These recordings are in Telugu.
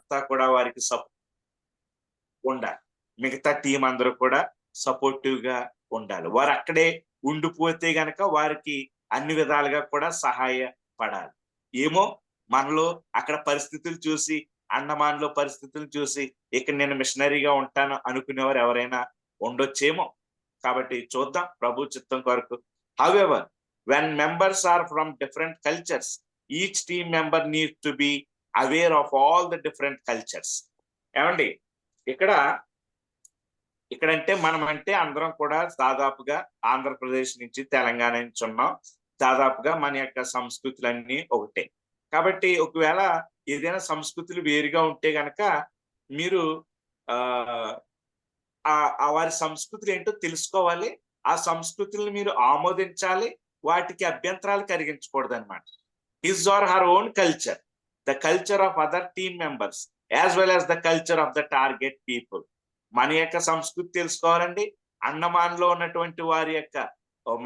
అంతా కూడా వారికి ఉండాలి. మిగతా టీం అందరూ కూడా సపోర్టివ్ గా ఉండాలి. వారు అక్కడే ఉండిపోతే గనక వారికి అన్ని విధాలుగా కూడా సహాయపడాలి. ఏమో మనలో అక్కడ పరిస్థితులు చూసి, అండమాన్‌లో పరిస్థితులు చూసి ఇక్కడ నేను మిషనరీగా ఉంటాను అనుకునేవారు ఎవరైనా ఉండొచ్చేమో. కాబట్టి చూద్దాం ప్రభు చిత్తం కొరకు. However when members are from different cultures, each team member needs to be aware of all the different cultures. ఏమండి ఇక్కడంటే మనం అంటే అందరం కూడా దాదాపుగా ఆంధ్రప్రదేశ్ నుంచి తెలంగాణ నుంచి ఉన్నాం. దాదాపుగా మన యొక్క సంస్కృతులన్నీ ఒకటే. కాబట్టి ఒకవేళ ఏదైనా సంస్కృతులు వేరుగా ఉంటే గనక మీరు వారి సంస్కృతులు ఏంటో తెలుసుకోవాలి. ఆ సంస్కృతులను మీరు ఆమోదించాలి. వాటికి అభ్యంతరాలు కలిగించకూడదు అనమాట. His or her own culture, the culture of other team members as well as the culture of the target people. మన యొక్క సంస్కృతి తెలుసుకోవాలండి. అండమాన్ లో ఉన్నటువంటి వారి యొక్క,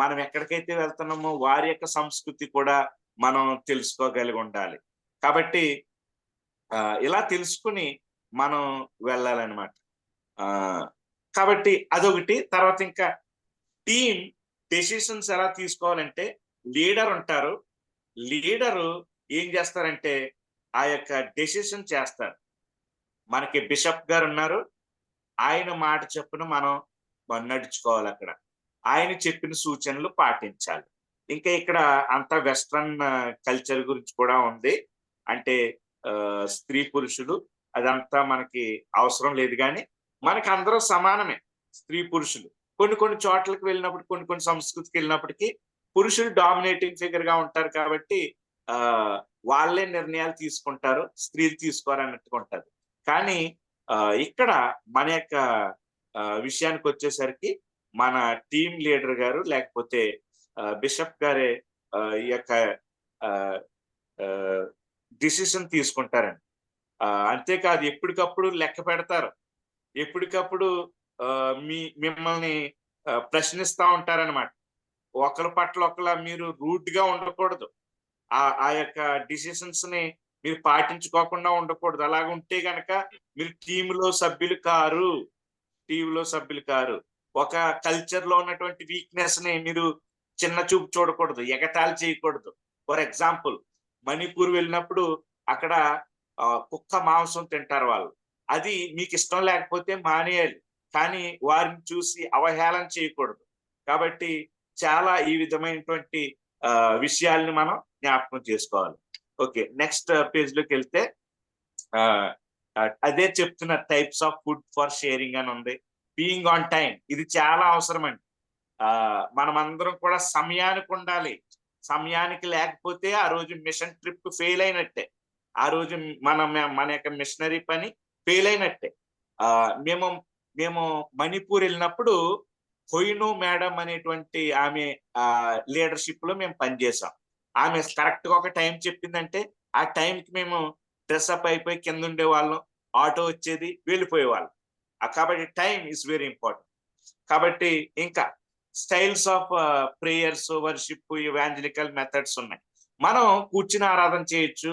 మనం ఎక్కడికైతే వెళ్తున్నామో వారి యొక్క సంస్కృతి కూడా మనం తెలుసుకోగలిగి ఉండాలి. కాబట్టి ఇలా తెలుసుకుని మనం వెళ్ళాలన్నమాట. కాబట్టి అదొకటి. తర్వాత ఇంకా టీమ్ డెసిషన్స్ ఎలా తీసుకోవాలంటే, లీడర్ ఉంటారు. లీడరు ఏం చేస్తారంటే ఆ యొక్క డెసిషన్ చేస్తారు. మనకి బిషప్ గారు ఉన్నారు. ఆయన మాట చొప్పున మనం నడుచుకోవాలి. అక్కడ ఆయన చెప్పిన సూచనలు పాటించాలి. ఇంకా ఇక్కడ అంతా వెస్ట్రన్ కల్చర్ గురించి కూడా ఉంది. అంటే స్త్రీ పురుషులు అదంతా మనకి అవసరం లేదు. కానీ మనకి అందరూ సమానమే స్త్రీ పురుషులు. కొన్ని చోట్లకి వెళ్ళినప్పుడు, కొన్ని సంస్కృతికి వెళ్ళినప్పటికీ పురుషులు డామినేటింగ్ ఫిగర్ గా ఉంటారు. కాబట్టి వాళ్ళే నిర్ణయాలు తీసుకుంటారు, స్త్రీలు తీసుకోరు అన్నట్టుగా ఉంటారు. కానీ ఇక్కడ మన యొక్క విషయానికి వచ్చేసరికి మన టీం లీడర్ గారు లేకపోతే బిషప్ గారే ఈ యొక్క డిసిషన్ తీసుకుంటారండి. అంతేకాదు ఎప్పటికప్పుడు లెక్క పెడతారు. ఎప్పటికప్పుడు మిమ్మల్ని ప్రశ్నిస్తా ఉంటారనమాట. ఒకరి పట్ల ఒకలా మీరు రూట్ గా ఉండకూడదు. ఆ యొక్క డిసిషన్స్ ని మీరు పాటించుకోకుండా ఉండకూడదు. అలాగ ఉంటే గనక మీరు టీంలో సభ్యులు కారు. ఒక కల్చర్ లో ఉన్నటువంటి వీక్నెస్ ని మీరు చిన్న చూపు చూడకూడదు, ఎగతాళి చేయకూడదు. ఫర్ ఎగ్జాంపుల్ మణిపూర్ వెళ్ళినప్పుడు అక్కడ కుక్క మాంసం తింటారు వాళ్ళు. అది మీకు ఇష్టం లేకపోతే మానేయాలి, కానీ వారిని చూసి అవహేళన చేయకూడదు. కాబట్టి చాలా ఈ విధమైనటువంటి విషయాల్ని మనం జ్ఞాపకం చేసుకోవాలి. ఓకే, నెక్స్ట్ పేజ్ లోకి వెళ్తే అదే చెప్తున్న types of food for sharing అని ఉంది. బీయింగ్ ఆన్ టైం, ఇది చాలా అవసరం అండి. మనమందరం కూడా సమయానికి ఉండాలి. సమయానికి లేకపోతే ఆ రోజు మిషన్ ట్రిప్ ఫెయిల్ అయినట్టే. ఆ రోజు మన యొక్క మిషనరీ పని ఫెయిల్ అయినట్టే. మేము మణిపూర్ వెళ్ళినప్పుడు కొయిను మేడం అనేటువంటి ఆమె లీడర్షిప్ లో మేము పనిచేసాం. ఆమె కరెక్ట్ గా ఒక టైం చెప్పిందంటే ఆ టైంకి మేము డ్రెస్అప్ అయిపోయి కింద ఉండే వాళ్ళం, ఆటో వచ్చేది, వెళ్ళిపోయేవాళ్ళం. కాబట్టి టైం ఈజ్ వెరీ ఇంపార్టెంట్. కాబట్టి ఇంకా styles of prayers, worship, evangelical methods ఉన్నాయి. మనం కూర్చుని ఆరాధన చేయొచ్చు,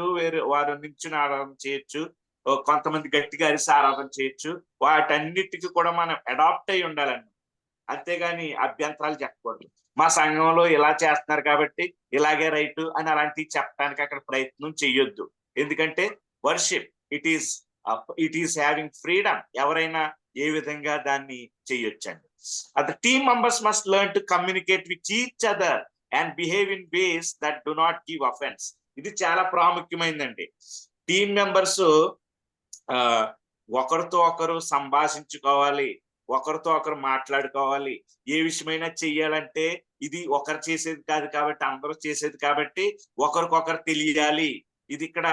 వారు నిల్చుని ఆరాధన చేయొచ్చు, కొంతమంది గట్టిగా అరిసి ఆరాధన చేయొచ్చు. వాటన్నిటికీ కూడా మనం అడాప్ట్ అయి ఉండాలండి. అంతేగాని అభ్యంతరాలు చెప్పకూడదు. మా సంఘంలో ఇలా చేస్తున్నారు కాబట్టి ఇలాగే రైట్ అని అలాంటివి చెప్పడానికి అక్కడ ప్రయత్నం చెయ్యొద్దు. ఎందుకంటే worship it is having freedom. ఎవరైనా ఏ విధంగా దాన్ని చెయ్యొచ్చండి. The team members must learn to communicate with each other and behave in ways that do not give offense. ఇది చాలా ప్రాముఖ్యమైనదండి. టీం మెంబర్స్ ఒకరితో ఒకరు సంభాషించుకోవాలి, ఒకరితో ఒకరు మాట్లాడుకోవాలి. ఏ విషయమైనా చెయ్యాలంటే ఇది ఒకరు చేసేది కాదు కాబట్టి, అందరూ చేసేది కాబట్టి ఒకరికొకరు తెలియాలి. ఇది ఇక్కడ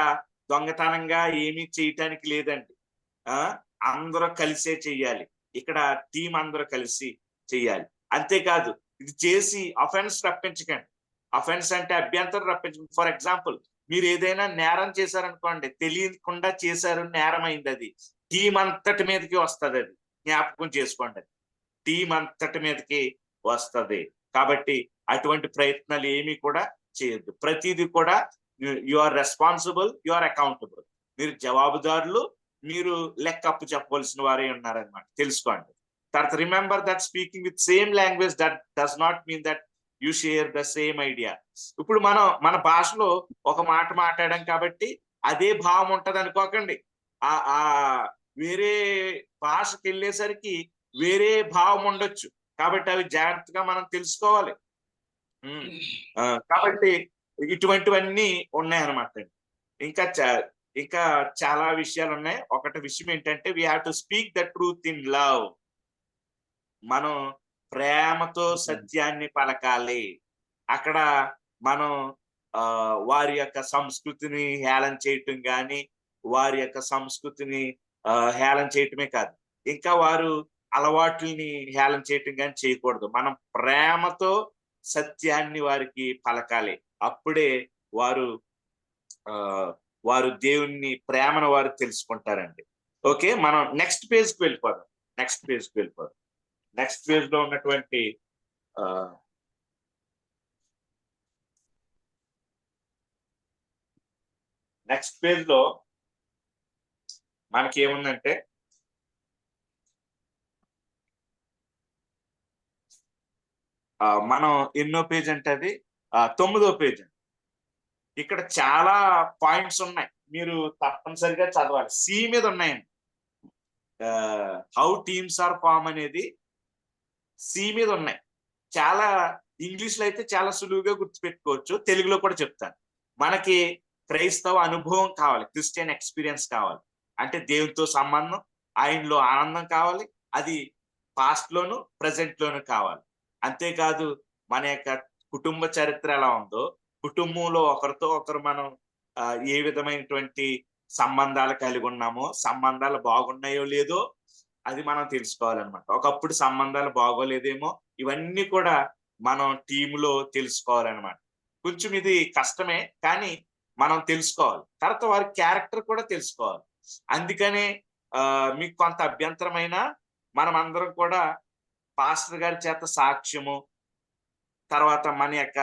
దొంగతనంగా ఏమీ చేయటానికి లేదండి. అందరూ కలిసే చెయ్యాలి. ఇక్కడ టీం అందరూ కలిసి చెయ్యాలి. అంతేకాదు ఇది చేసి అఫెన్స్ రప్పించకండి. అఫెన్స్ అంటే అభ్యంతరం రప్పించకండి. ఫర్ ఎగ్జాంపుల్ మీరు ఏదైనా నేరం చేశారనుకోండి, తెలియకుండా చేశారు, నేరం అయింది, అది టీం అంతటి మీదకి వస్తుంది. అది జ్ఞాపకం చేసుకోండి, టీం అంతటి మీదకి వస్తుంది. కాబట్టి అటువంటి ప్రయత్నాలు ఏమీ కూడా చేయొద్దు. ప్రతిదీ కూడా you are responsible, you are accountable. మీరు జవాబుదారులు, మీరు లెక్క అప్పు చెప్పవలసిన వారే ఉన్నారనమాట, తెలుసుకోండి. తర్వాత remember that speaking with same language that does not mean that you share the same idea. ఇప్పుడు మనం మన భాషలో ఒక మాట మాట్లాడాం కాబట్టి అదే భావం ఉంటది అనుకోకండి. ఆ వేరే భాషకి వెళ్ళేసరికి వేరే భావం ఉండొచ్చు. కాబట్టి అవి జాగ్రత్తగా మనం తెలుసుకోవాలి. కాబట్టి ఇటువంటివన్నీ ఉన్నాయన్నమాట. ఇంకా ఇంకా చాలా విషయాలు ఉన్నాయి. ఒకటి విషయం ఏంటంటే we have to speak the truth in love. మనం ప్రేమతో సత్యాన్ని పలకాలి. అక్కడ మనం వారి యొక్క సంస్కృతిని హేళన చేయటం కానీ, వారి యొక్క సంస్కృతిని హేళన చేయటమే కాదు, ఇంకా వారు అలవాట్లని హేళన చేయటం కానీ చేయకూడదు. మనం ప్రేమతో సత్యాన్ని వారికి పలకాలి. అప్పుడే వారు వారు దేవుణ్ణి ప్రేమను వారు తెలుసుకుంటారండి. ఓకే, మనం నెక్స్ట్ పేజ్కి వెళ్ళిపోదాం. నెక్స్ట్ పేజ్ లో ఉన్నటువంటి నెక్స్ట్ పేజ్ లో మనకి ఏముందంటే మనం ఎన్నో పేజ్ అంటే అది 9వ పేజ్. ఇక్కడ చాలా పాయింట్స్ ఉన్నాయి, మీరు తప్పనిసరిగా చదవాలి. సి మీద ఉన్నాయండి. హౌ టీమ్స్ ఆర్ ఫామ్ అనేది సి మీద ఉన్నాయి. చాలా ఇంగ్లీష్ లో అయితే చాలా సులువుగా గుర్తుపెట్టుకోవచ్చు, తెలుగులో కూడా చెప్తాను. మనకి క్రైస్తవ అనుభవం కావాలి, క్రిస్టియన్ ఎక్స్పీరియన్స్ కావాలి. అంటే దేవునితో సంబంధం, ఆయనలో ఆనందం కావాలి. అది పాస్ట్ లోను ప్రజెంట్ లోను కావాలి. అంతేకాదు మన యొక్క కుటుంబ చరిత్ర ఎలా ఉందో, కుటుంబంలో ఒకరితో ఒకరు మనం ఏ విధమైనటువంటి సంబంధాలు కలిగి ఉన్నామో, సంబంధాలు బాగున్నాయో లేదో అది మనం తెలుసుకోవాలన్నమాట. ఒకప్పుడు సంబంధాలు బాగోలేదేమో, ఇవన్నీ కూడా మనం టీంలో తెలుసుకోవాలన్నమాట. కొంచెం ఇది కష్టమే, కానీ మనం తెలుసుకోవాలి. తర్వాత వారి క్యారెక్టర్ కూడా తెలుసుకోవాలి. అందుకనే మీకు కొంత అభ్యంతరమైన మనం అందరం కూడా పాస్టర్ గారి చేత సాక్ష్యము, తర్వాత మన యొక్క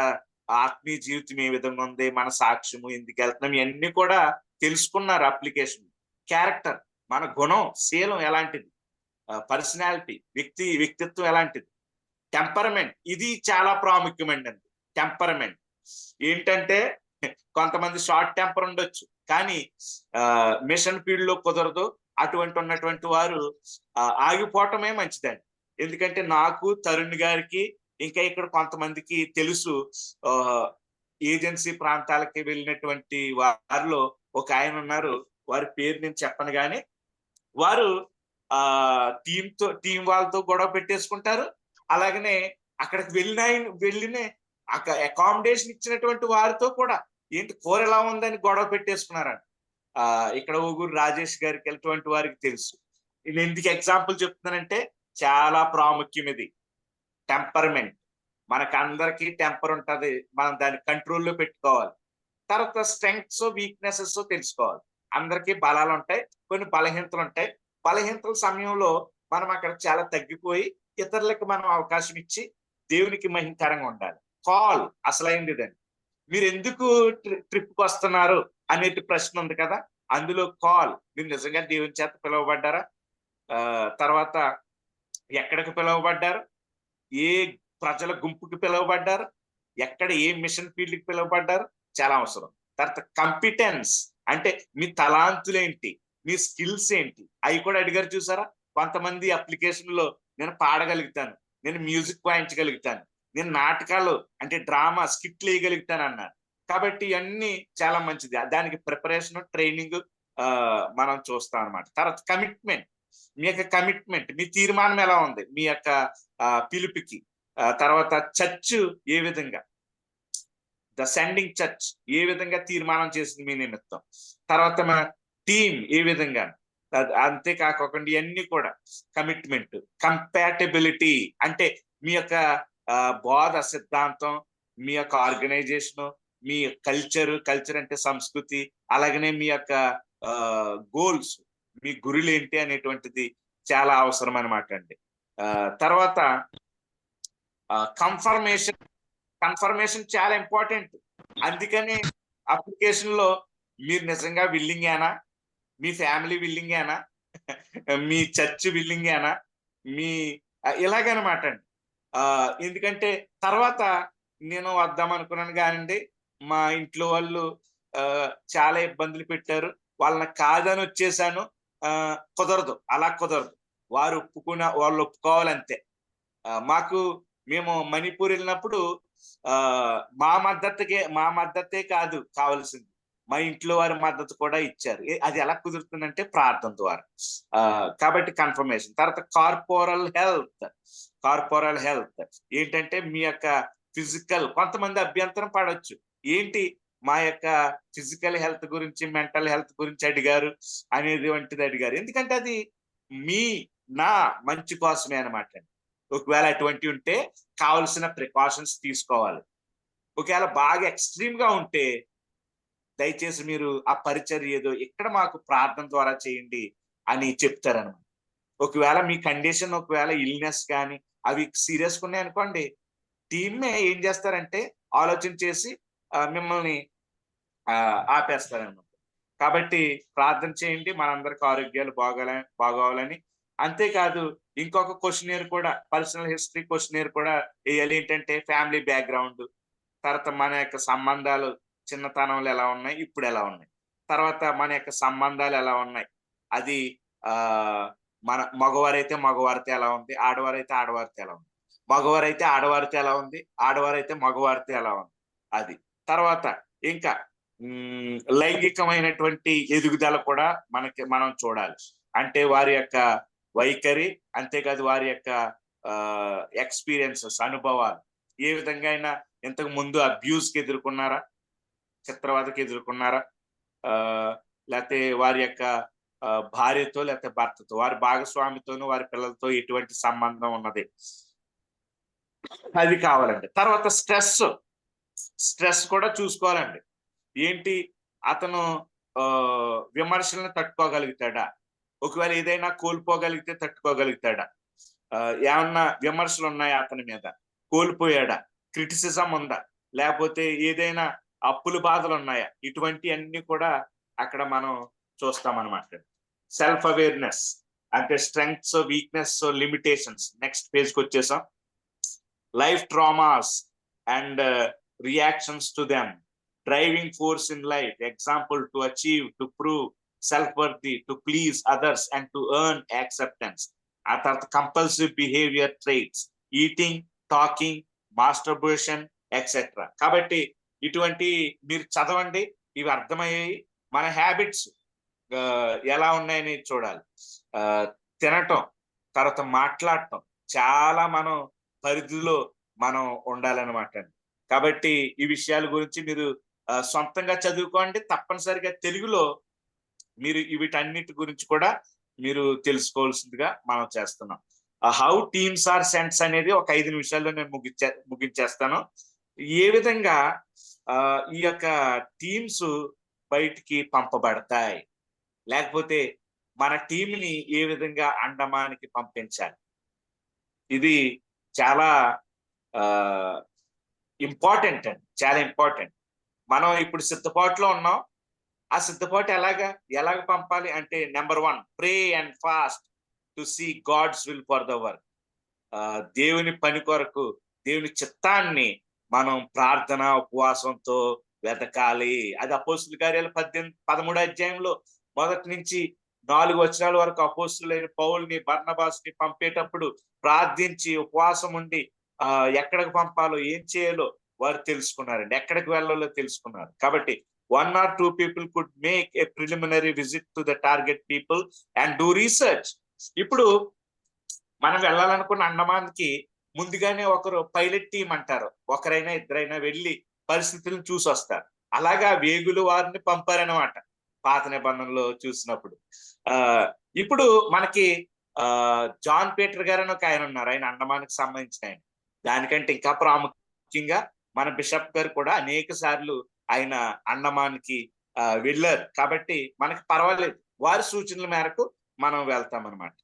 ఆత్మీయ జీవితం ఏ విధంగా ఉంది, మన సాక్ష్యము, ఎందుకు వెళ్తున్నాం, ఇవన్నీ కూడా తెలుసుకున్నారు. అప్లికేషన్, క్యారెక్టర్, మన గుణం, శీలం ఎలాంటిది, పర్సనాలిటీ, వ్యక్తిత్వం ఎలాంటిది, టెంపరమెంట్, ఇది చాలా ప్రాముఖ్యమండి. టెంపరమెంట్ ఏంటంటే కొంతమంది షార్ట్ టెంపర్ ఉండొచ్చు, కానీ మిషన్ ఫీల్డ్ లో కుదరదు. ఉన్నటువంటి వారు ఆగిపోవటమే మంచిదండి. ఎందుకంటే నాకు, తరుణ్ గారికి, ఇంకా ఇక్కడ కొంతమందికి తెలుసు, ఏజెన్సీ ప్రాంతాలకి వెళ్ళినటువంటి వారిలో ఒక ఆయన ఉన్నారు. వారి పేరు నేను చెప్పను, కానీ వారు టీం వాళ్ళతో గొడవ పెట్టేసుకుంటారు. అలాగనే అక్కడికి వెళ్ళిన అకామిడేషన్ ఇచ్చినటువంటి వారితో కూడా ఏంటి కూర ఎలా ఉందని గొడవ పెట్టేసుకున్నారంట. ఇక్కడ ఊగురు రాజేష్ గారికి ఎటువంటి వారికి తెలుసు. నేను ఎందుకు ఎగ్జాంపుల్ చెప్తున్నానంటే చాలా ప్రాముఖ్యం ఇది. టెంపర్మెంట్, మనకందరికి టెంపర్ ఉంటది, మనం దాన్ని కంట్రోల్లో పెట్టుకోవాలి. తర్వాత స్ట్రెంగ్త్స్, వీక్నెసెస్ తెలుసుకోవాలి. అందరికీ బలాలు ఉంటాయి, కొన్ని బలహీనతలు ఉంటాయి. బలహీనతల సమయంలో మనం అక్కడ చాలా తగ్గిపోయి ఇతరులకు మనం అవకాశం ఇచ్చి దేవునికి మహిమకరంగా ఉండాలి. కాల్ అసలైంది ఇదండి. మీరు ఎందుకు ట్రిప్కి వస్తున్నారు అనేది ప్రశ్న ఉంది కదా, అందులో కాల్, మీరు నిజంగా దేవుని చేత పిలువబడ్డారా, తర్వాత ఎక్కడికి పిలువబడ్డారు, ఏ ప్రజల గుంపుకి పిలువబడ్డారు, ఎక్కడ ఏ మిషన్ ఫీల్డ్కి పిలువబడ్డారు, చాలా అవసరం. తర్వాత కంపిటెన్స్, అంటే మీ తలాంతులేంటి, మీ స్కిల్స్ ఏంటి, అవి కూడా అడిగారు చూసారా. కొంతమంది అప్లికేషన్ లో నేను పాడగలుగుతాను, నేను మ్యూజిక్ వాయించగలుగుతాను, నేను నాటకాలు అంటే డ్రామా స్కిట్లు వేయగలుగుతాను అన్నారు. కాబట్టి ఇవన్నీ చాలా మంచిది. దానికి ప్రిపరేషన్, ట్రైనింగ్ మనం చూస్తాం అనమాట. తర్వాత కమిట్మెంట్, మీ యొక్క కమిట్మెంట్, మీ తీర్మానం ఎలా ఉంది మీ యొక్క పిలుపుకి. తర్వాత చర్చ్ ఏ విధంగా, ద సెండింగ్ చర్చ్ ఏ విధంగా తీర్మానం చేసింది మీ నిమిత్తం. తర్వాత మన టీం ఏ విధంగా, అంతేకాకుండా ఇవన్నీ కూడా కమిట్మెంట్. కంపాటబిలిటీ అంటే మీ యొక్క బోధ సిద్ధాంతం, మీ యొక్క ఆర్గనైజేషన్, మీ కల్చర్ అంటే సంస్కృతి, అలాగనే మీ యొక్క గోల్స్, మీ గురులు ఏంటి అనేటువంటిది చాలా అవసరం అనమాట అండి. తర్వాత కన్ఫర్మేషన్ చాలా ఇంపార్టెంట్. అందుకని అప్లికేషన్ లో మీరు నిజంగా విల్లింగేనా, మీ ఫ్యామిలీ విల్లింగేనా? మీ చర్చ్ విల్లింగేనా? మీ ఇలాగనమాట అండి. ఎందుకంటే తర్వాత నేను వద్దాం అనుకున్నాను గానండి, మా ఇంట్లో వాళ్ళు చాలా ఇబ్బందులు పెట్టారు. వాళ్ళని కాదని వచ్చేసాను. కుదరదు. అలా కుదరదు. వాళ్ళు ఒప్పుకోవాలంతే. మాకు మేము మణిపూర్ వెళ్ళినప్పుడు మా మద్దతే కాదు కావాల్సింది. మా ఇంట్లో వారి మద్దతు కూడా ఇచ్చారు. అది ఎలా కుదురుతుందంటే ప్రార్థన ద్వారా. కాబట్టి కన్ఫర్మేషన్. తర్వాత కార్పోరల్ హెల్త్ ఏంటంటే మీ యొక్క ఫిజికల్ కొంతమంది అభ్యంతరం పడొచ్చు. ఏంటి మా యొక్క ఫిజికల్ హెల్త్ గురించి, మెంటల్ హెల్త్ గురించి అడిగారు అనేది వంటిది అడిగారు. ఎందుకంటే అది మీ నా మంచి కోసమే అనమాట. ఒకవేళ అటువంటివి ఉంటే కావలసిన ప్రికాషన్స్ తీసుకోవాలి. ఒకవేళ బాగా ఎక్స్ట్రీమ్ గా ఉంటే దయచేసి మీరు ఆ పరిచర్య ఏదో ఇక్కడ మాకు ప్రార్థన ద్వారా చేయండి అని చెప్తారనమాట. ఒకవేళ మీ కండిషన్ ఒకవేళ ఇల్నెస్ కానీ అవి సీరియస్గా ఉన్నాయి అనుకోండి, టీమే ఏం చేస్తారంటే ఆలోచన చేసి మిమ్మల్ని ఆపేస్తారనమాట. కాబట్టి ప్రార్థన చేయండి మనందరికి ఆరోగ్యాలు బాగోవాలని. అంతేకాదు ఇంకొక క్వశ్చనర్ కూడా పర్సనల్ హిస్టరీ క్వశ్చనర్ కూడా వేయాలి. ఏంటంటే ఫ్యామిలీ బ్యాక్గ్రౌండ్, తర్వాత మన యొక్క సంబంధాలు చిన్నతనంలో ఎలా ఉన్నాయి, ఇప్పుడు ఎలా ఉన్నాయి, తర్వాత మన యొక్క సంబంధాలు ఎలా ఉన్నాయి, అది మన మగవారైతే మగవారితో ఎలా ఉంది, ఆడవారైతే ఆడవారితో ఎలా ఉంది, మగవారైతే ఆడవారితో ఎలా ఉంది, ఆడవారైతే మగవారితో ఎలా ఉంది, అది. తర్వాత ఇంకా లైంగికమైనటువంటి ఎదుగుదల కూడా మనం చూడాలి. అంటే వారి యొక్క వైఖరి, అంతేకాదు వారి యొక్క ఎక్స్పీరియన్సెస్, అనుభవాలు ఏ విధంగా అయినా ఇంతకు ముందు అబ్యూస్ కి ఎదుర్కొన్నారా, చిత్రవదకి ఎదుర్కొన్నారా, లేకపోతే వారి యొక్క భార్యతో లేకపోతే భర్తతో, వారి భాగస్వామితోనూ వారి పిల్లలతో ఎటువంటి సంబంధం ఉన్నది, అది కావాలండి. తర్వాత స్ట్రెస్ కూడా చూసుకోవాలండి. ఏంటి అతను విమర్శలను తట్టుకోగలుగుతాడా, ఒకవేళ ఏదైనా కోల్పోగలిగితే తట్టుకోగలుగుతాడా, ఏమన్నా విమర్శలు ఉన్నాయా అతని మీద, కోల్పోయాడా, క్రిటిసిజం ఉందా, లేకపోతే ఏదైనా అప్పులు బాధలు ఉన్నాయా, ఇటువంటి అన్ని కూడా అక్కడ మనం చూస్తామన్నమాట. సెల్ఫ్ అవేర్నెస్ అంటే స్ట్రెంగ్త్స్, వీక్నెస్, లిమిటేషన్స్. నెక్స్ట్ పేజ్కి వచ్చేసాం. Life traumas and reactions to them, driving force in life, example to achieve, to prove self-worthy, to please others and to earn acceptance. ఆ తర్వాత compulsive behaviour traits, eating, talking, masturbation etcetera. కాబట్టి ఇటువంటి మీరు చదవండి, ఇవి అర్థమయ్యాయి. మన హ్యాబిట్స్ ఎలా ఉన్నాయని చూడాలి. తినటం, తర్వాత మాట్లాడటం, చాలా మనం పరిధిలో మనం ఉండాలన్నమాట. కాబట్టి ఈ విషయాల గురించి మీరు సొంతంగా చదువుకోండి. తప్పనిసరిగా తెలుగులో మీరు వీటన్నిటి గురించి కూడా మీరు తెలుసుకోవాల్సిందిగా మనం చేస్తున్నాం. హౌ టీమ్స్ ఆర్ సెంట్స్ అనేది ఒక 5 నిమిషాల్లో నేను ముగించేస్తాను. ఏ విధంగా ఈ యొక్క టీమ్స్ బయటికి పంపబడతాయి, లేకపోతే మన టీంని ఏ విధంగా అండమానికి పంపించాలి, ఇది చాలా ఇంపార్టెంట్ అండి, చాలా ఇంపార్టెంట్. మనం ఇప్పుడు సిద్ధపాటులో ఉన్నాం. ఆ సిద్ధపాటు ఎలాగ పంపాలి అంటే, number 1, pray and fast to see God's will for the work. దేవుని పని కొరకు, దేవుని చిత్తాన్ని మనం ప్రార్థన ఉపవాసంతో వెతకాలి. అది అపోస్తుల కార్యాలు 13వ అధ్యాయంలో 1 నుంచి 4 వచనాల వరకు అపోస్తులైన పౌలుని, బర్నబాస్ని పంపేటప్పుడు ప్రార్థించి ఉపవాసం ఉండి ఎక్కడికి పంపాలో, ఏం చేయాలో వారు తెలుసుకున్నారండి, ఎక్కడికి వెళ్ళాలో తెలుసుకున్నారు. కాబట్టి 1 or 2 people could make a preliminary visit to the target people and do research. ఇప్పుడు మనం వెళ్ళాలనుకున్న అండమాన్కి ముందుగానే ఒకరు పైలట్ టీం అంటారు, ఒకరైనా ఇద్దరైనా వెళ్ళి పరిస్థితులను చూసి వస్తారు. అలాగా వేగులు వారిని పంపారనమాట పాత నిబంధనలో చూసినప్పుడు. ఇప్పుడు మనకి జాన్ పీటర్ గారు అని ఒక ఆయన ఉన్నారు, ఆయన అండమాన్కి సంబంధించిన ఆయన. దానికంటే ఇంకా ప్రాముఖ్యంగా మన బిషప్ గారు కూడా అనేక సార్లు ఆయన అండమాన్కి వెళ్ళారు. కాబట్టి మనకి పర్వాలేదు, వారి సూచనల మేరకు మనం వెళ్తాం అనమాట.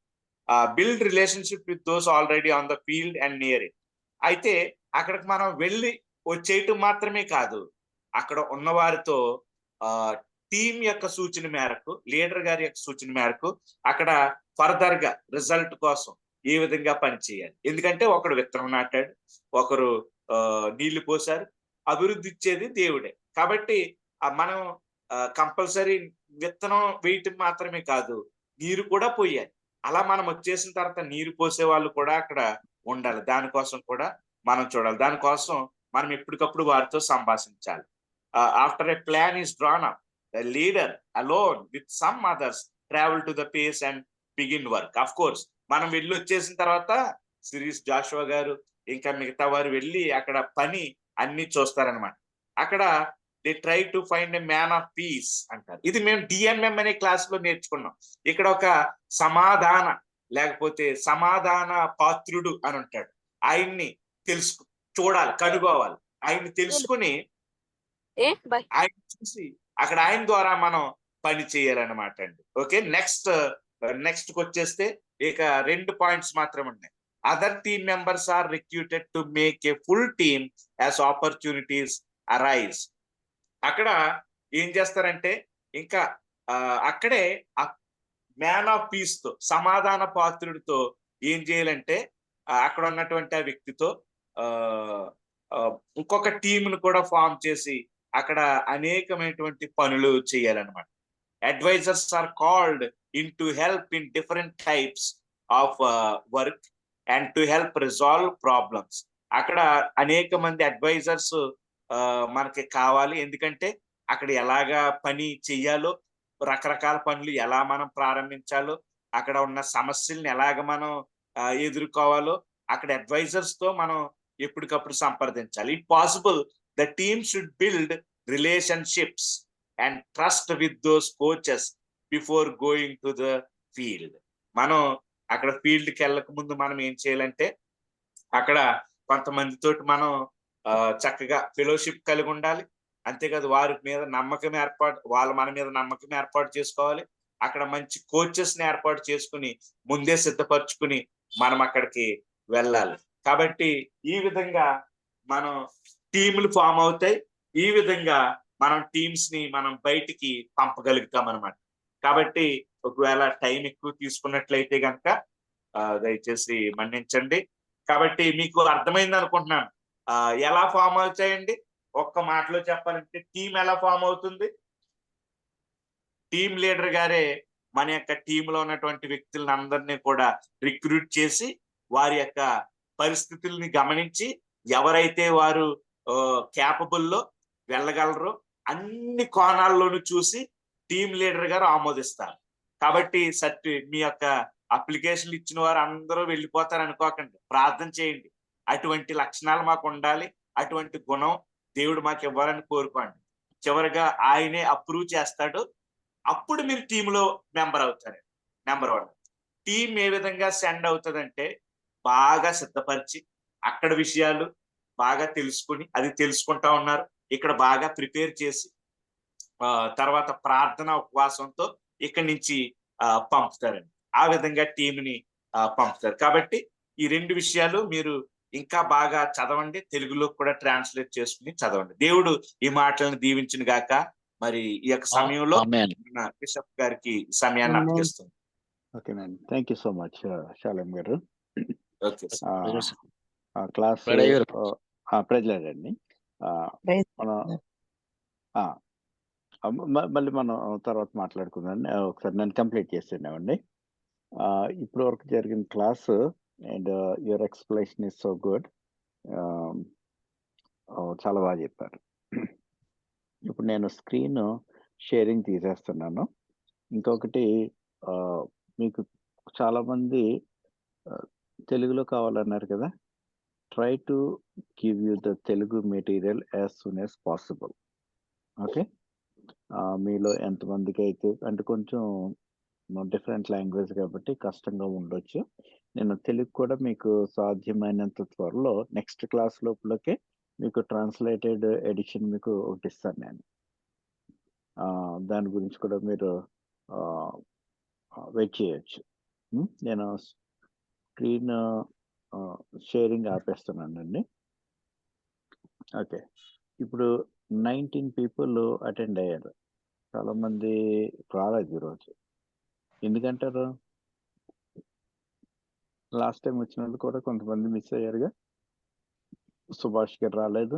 Build relationship with those already on the field and near it. అయితే అక్కడికి మనం వెళ్ళి వచ్చేయటం మాత్రమే కాదు, అక్కడ ఉన్న వారితో టీం యొక్క సూచన మేరకు, లీడర్ గారి యొక్క సూచన మేరకు అక్కడ ఫర్దర్ గా రిజల్ట్ కోసం ఏ విధంగా పనిచేయాలి. ఎందుకంటే ఒకడు విత్తనం నాటాడు, ఒకరు నీళ్లు పోశారు, అభివృద్ధి ఇచ్చేది దేవుడే. కాబట్టి మనం కంపల్సరీ విత్తనం వేయటం మాత్రమే కాదు, నీరు కూడా పోయాలి. అలా మనం వచ్చేసిన తర్వాత నీరు పోసే వాళ్ళు కూడా అక్కడ ఉండాలి. దానికోసం కూడా మనం చూడాలి. దానికోసం మనం ఎప్పటికప్పుడు వారితో సంభాషించాలి. After a plan is drawn up, the leader along with some others travel to the place and begin work. Of course మనం వెళ్ళి వచ్చేసిన తర్వాత సిరీస్ జాషువా గారు ఇంకా మిగతా వారు వెళ్ళి అక్కడ పని అన్ని చూస్తారనమాట. అక్కడ they try to find a man of piece అంటారు. ఇది మేము డిఎంఎం అనే క్లాస్ లో నేర్చుకున్నాం. ఇక్కడ ఒక సమాధాన లేకపోతే సమాధాన పాత్రుడు అని ఉంటాడు. ఆయన్ని చూడాలి, కనుగోవాలి. ఆయన్ని తెలుసుకుని ఆయన చూసి అక్కడ ఆయన ద్వారా మనం పని చేయాలన్నమాట అండి. ఓకే, నెక్స్ట్ వచ్చేస్తే ఇక 2 పాయింట్స్ మాత్రం ఉన్నాయి. Other team members are recruited to make a full team as opportunities arise. అక్కడ ఏం చేస్తారంటే ఇంకా అక్కడే మ్యాన్ ఆఫ్ పీస్ తో, సమాధాన పాత్రుడితో ఏం చేయాలంటే అక్కడ ఉన్నటువంటి ఆ వ్యక్తితో ఇంకొక టీంను కూడా ఫామ్ చేసి అక్కడ అనేకమైనటువంటి పనులు చేయాలన్నమాట. Advisors are called in to help in different types of work and to help resolve problems. అక్కడ అనేక మంది అడ్వైజర్స్ మనకి కావాలి. ఎందుకంటే అక్కడ ఎలాగా పని చెయ్యాలో, రకరకాల పనులు ఎలా మనం ప్రారంభించాలో, అక్కడ ఉన్న సమస్యల్ని ఎలాగ మనం ఎదుర్కోవాలో అక్కడ అడ్వైజర్స్ తో మనం ఎప్పటికప్పుడు సంప్రదించాలి. If possible the team should build relationships and trust with those coaches before going to the field. మనం అక్కడ ఫీల్డ్కి వెళ్ళక ముందు మనం ఏం చేయాలంటే అక్కడ కొంతమందితోటి మనం చక్కగా ఫెలోషిప్ కలిగి ఉండాలి. అంతేకాదు వారి మీద వాళ్ళ మన మీద నమ్మకం ఏర్పాటు చేసుకోవాలి. అక్కడ మంచి కోచెస్ ని ఏర్పాటు చేసుకుని ముందే సిద్ధపరచుకుని మనం అక్కడికి వెళ్ళాలి. కాబట్టి ఈ విధంగా మనం టీములు ఫామ్ అవుతాయి. ఈ విధంగా మనం టీమ్స్ ని మనం బయటికి పంపగలుగుతాం అనమాట. కాబట్టి ఒకవేళ టైం ఎక్కువ తీసుకున్నట్లయితే కనుక దయచేసి మన్నించండి. కాబట్టి మీకు అర్థమైంది అనుకుంటున్నాను. ఎలా ఫామ్ అవుతాయండి? ఒక్క మాటలో చెప్పాలంటే టీం ఎలా ఫామ్ అవుతుంది? టీం లీడర్ గారే మన యొక్క టీంలో ఉన్నటువంటి వ్యక్తులను అందరినీ కూడా రిక్రూట్ చేసి వారి యొక్క పరిస్థితుల్ని గమనించి ఎవరైతే వారు క్యాపబుల్లో వెళ్ళగలరో అన్ని కోణాల్లోనూ చూసి టీం లీడర్ గారు ఆమోదిస్తారు. కాబట్టి మీ యొక్క అప్లికేషన్లు ఇచ్చిన వారు అందరూ వెళ్ళిపోతారు అనుకోకండి. ప్రార్థన చేయండి, అటువంటి లక్షణాలు మాకు ఉండాలి, అటువంటి గుణం దేవుడు మాకు ఇవ్వాలని కోరుకోండి. చివరిగా ఆయనే అప్రూవ్ చేస్తాడు. అప్పుడు మీరు టీంలో మెంబర్ అవుతారు. నెంబర్ 1 టీం ఏ విధంగా సెండ్ అవుతుందంటే బాగా సిద్ధపరిచి అక్కడ విషయాలు బాగా తెలుసుకుని, అది తెలుసుకుంటా ఉన్నారు, ఇక్కడ బాగా ప్రిపేర్ చేసి తర్వాత ప్రార్థన ఉపవాసంతో ఇక్కడి నుంచి పంపుతారండి. ఆ విధంగా టీంని పంపుతారు. కాబట్టి ఈ 2 విషయాలు మీరు ఇంకా బాగా చదవండి, తెలుగులో కూడా ట్రాన్స్లేట్ చేసుకుని చదవండి. దేవుడు ఈ మాటలను దీవించును గాక. మరి ఈ యొక్క సమయంలో బిషప్ గారికి సమయాన్ని అప్పగిస్తుంది. Okay ma'am, thank you so much Shalem గారు. ఓకే క్లాస్ ప్రజలండి మళ్ళీ మనం తర్వాత మాట్లాడుకుందాం. ఒకసారి నేను కంప్లీట్ చేస్తున్నామండి. ఇప్పటి వరకు జరిగిన class and your explanation is so good. చాలా బాగా చెప్పారు. ఇప్పుడు నేను స్క్రీన్ షేరింగ్ తీసేస్తున్నాను. ఇంకొకటి, మీకు చాలామంది తెలుగులో కావాలన్నారు కదా, try to give you the Telugu material as soon as possible. Okay, మీలో ఎంతమందికి అయితే, అంటే కొంచెం డిఫరెంట్ లాంగ్వేజ్ కాబట్టి కష్టంగా ఉండొచ్చు. నేను తెలుగు కూడా మీకు సాధ్యమైనంత త్వరలో నెక్స్ట్ క్లాస్ లోపలకే మీకు ట్రాన్స్లేటెడ్ ఎడిషన్ మీకు ఒకటి ఇస్తాను నేను. దాని గురించి కూడా మీరు వెయిట్ చేయొచ్చు. నేను స్క్రీన్ షేరింగ్ ఆపేస్తున్నానండి. ఓకే, ఇప్పుడు 19 పీపుల్ అటెండ్ అయ్యారు. చాలా మంది రాలేదు ఈరోజు. ఎందుకంటారు? లాస్ట్ టైం వచ్చినప్పుడు కూడా కొంతమంది మిస్ అయ్యారుగా. సుభాష్ గారు రాలేదు.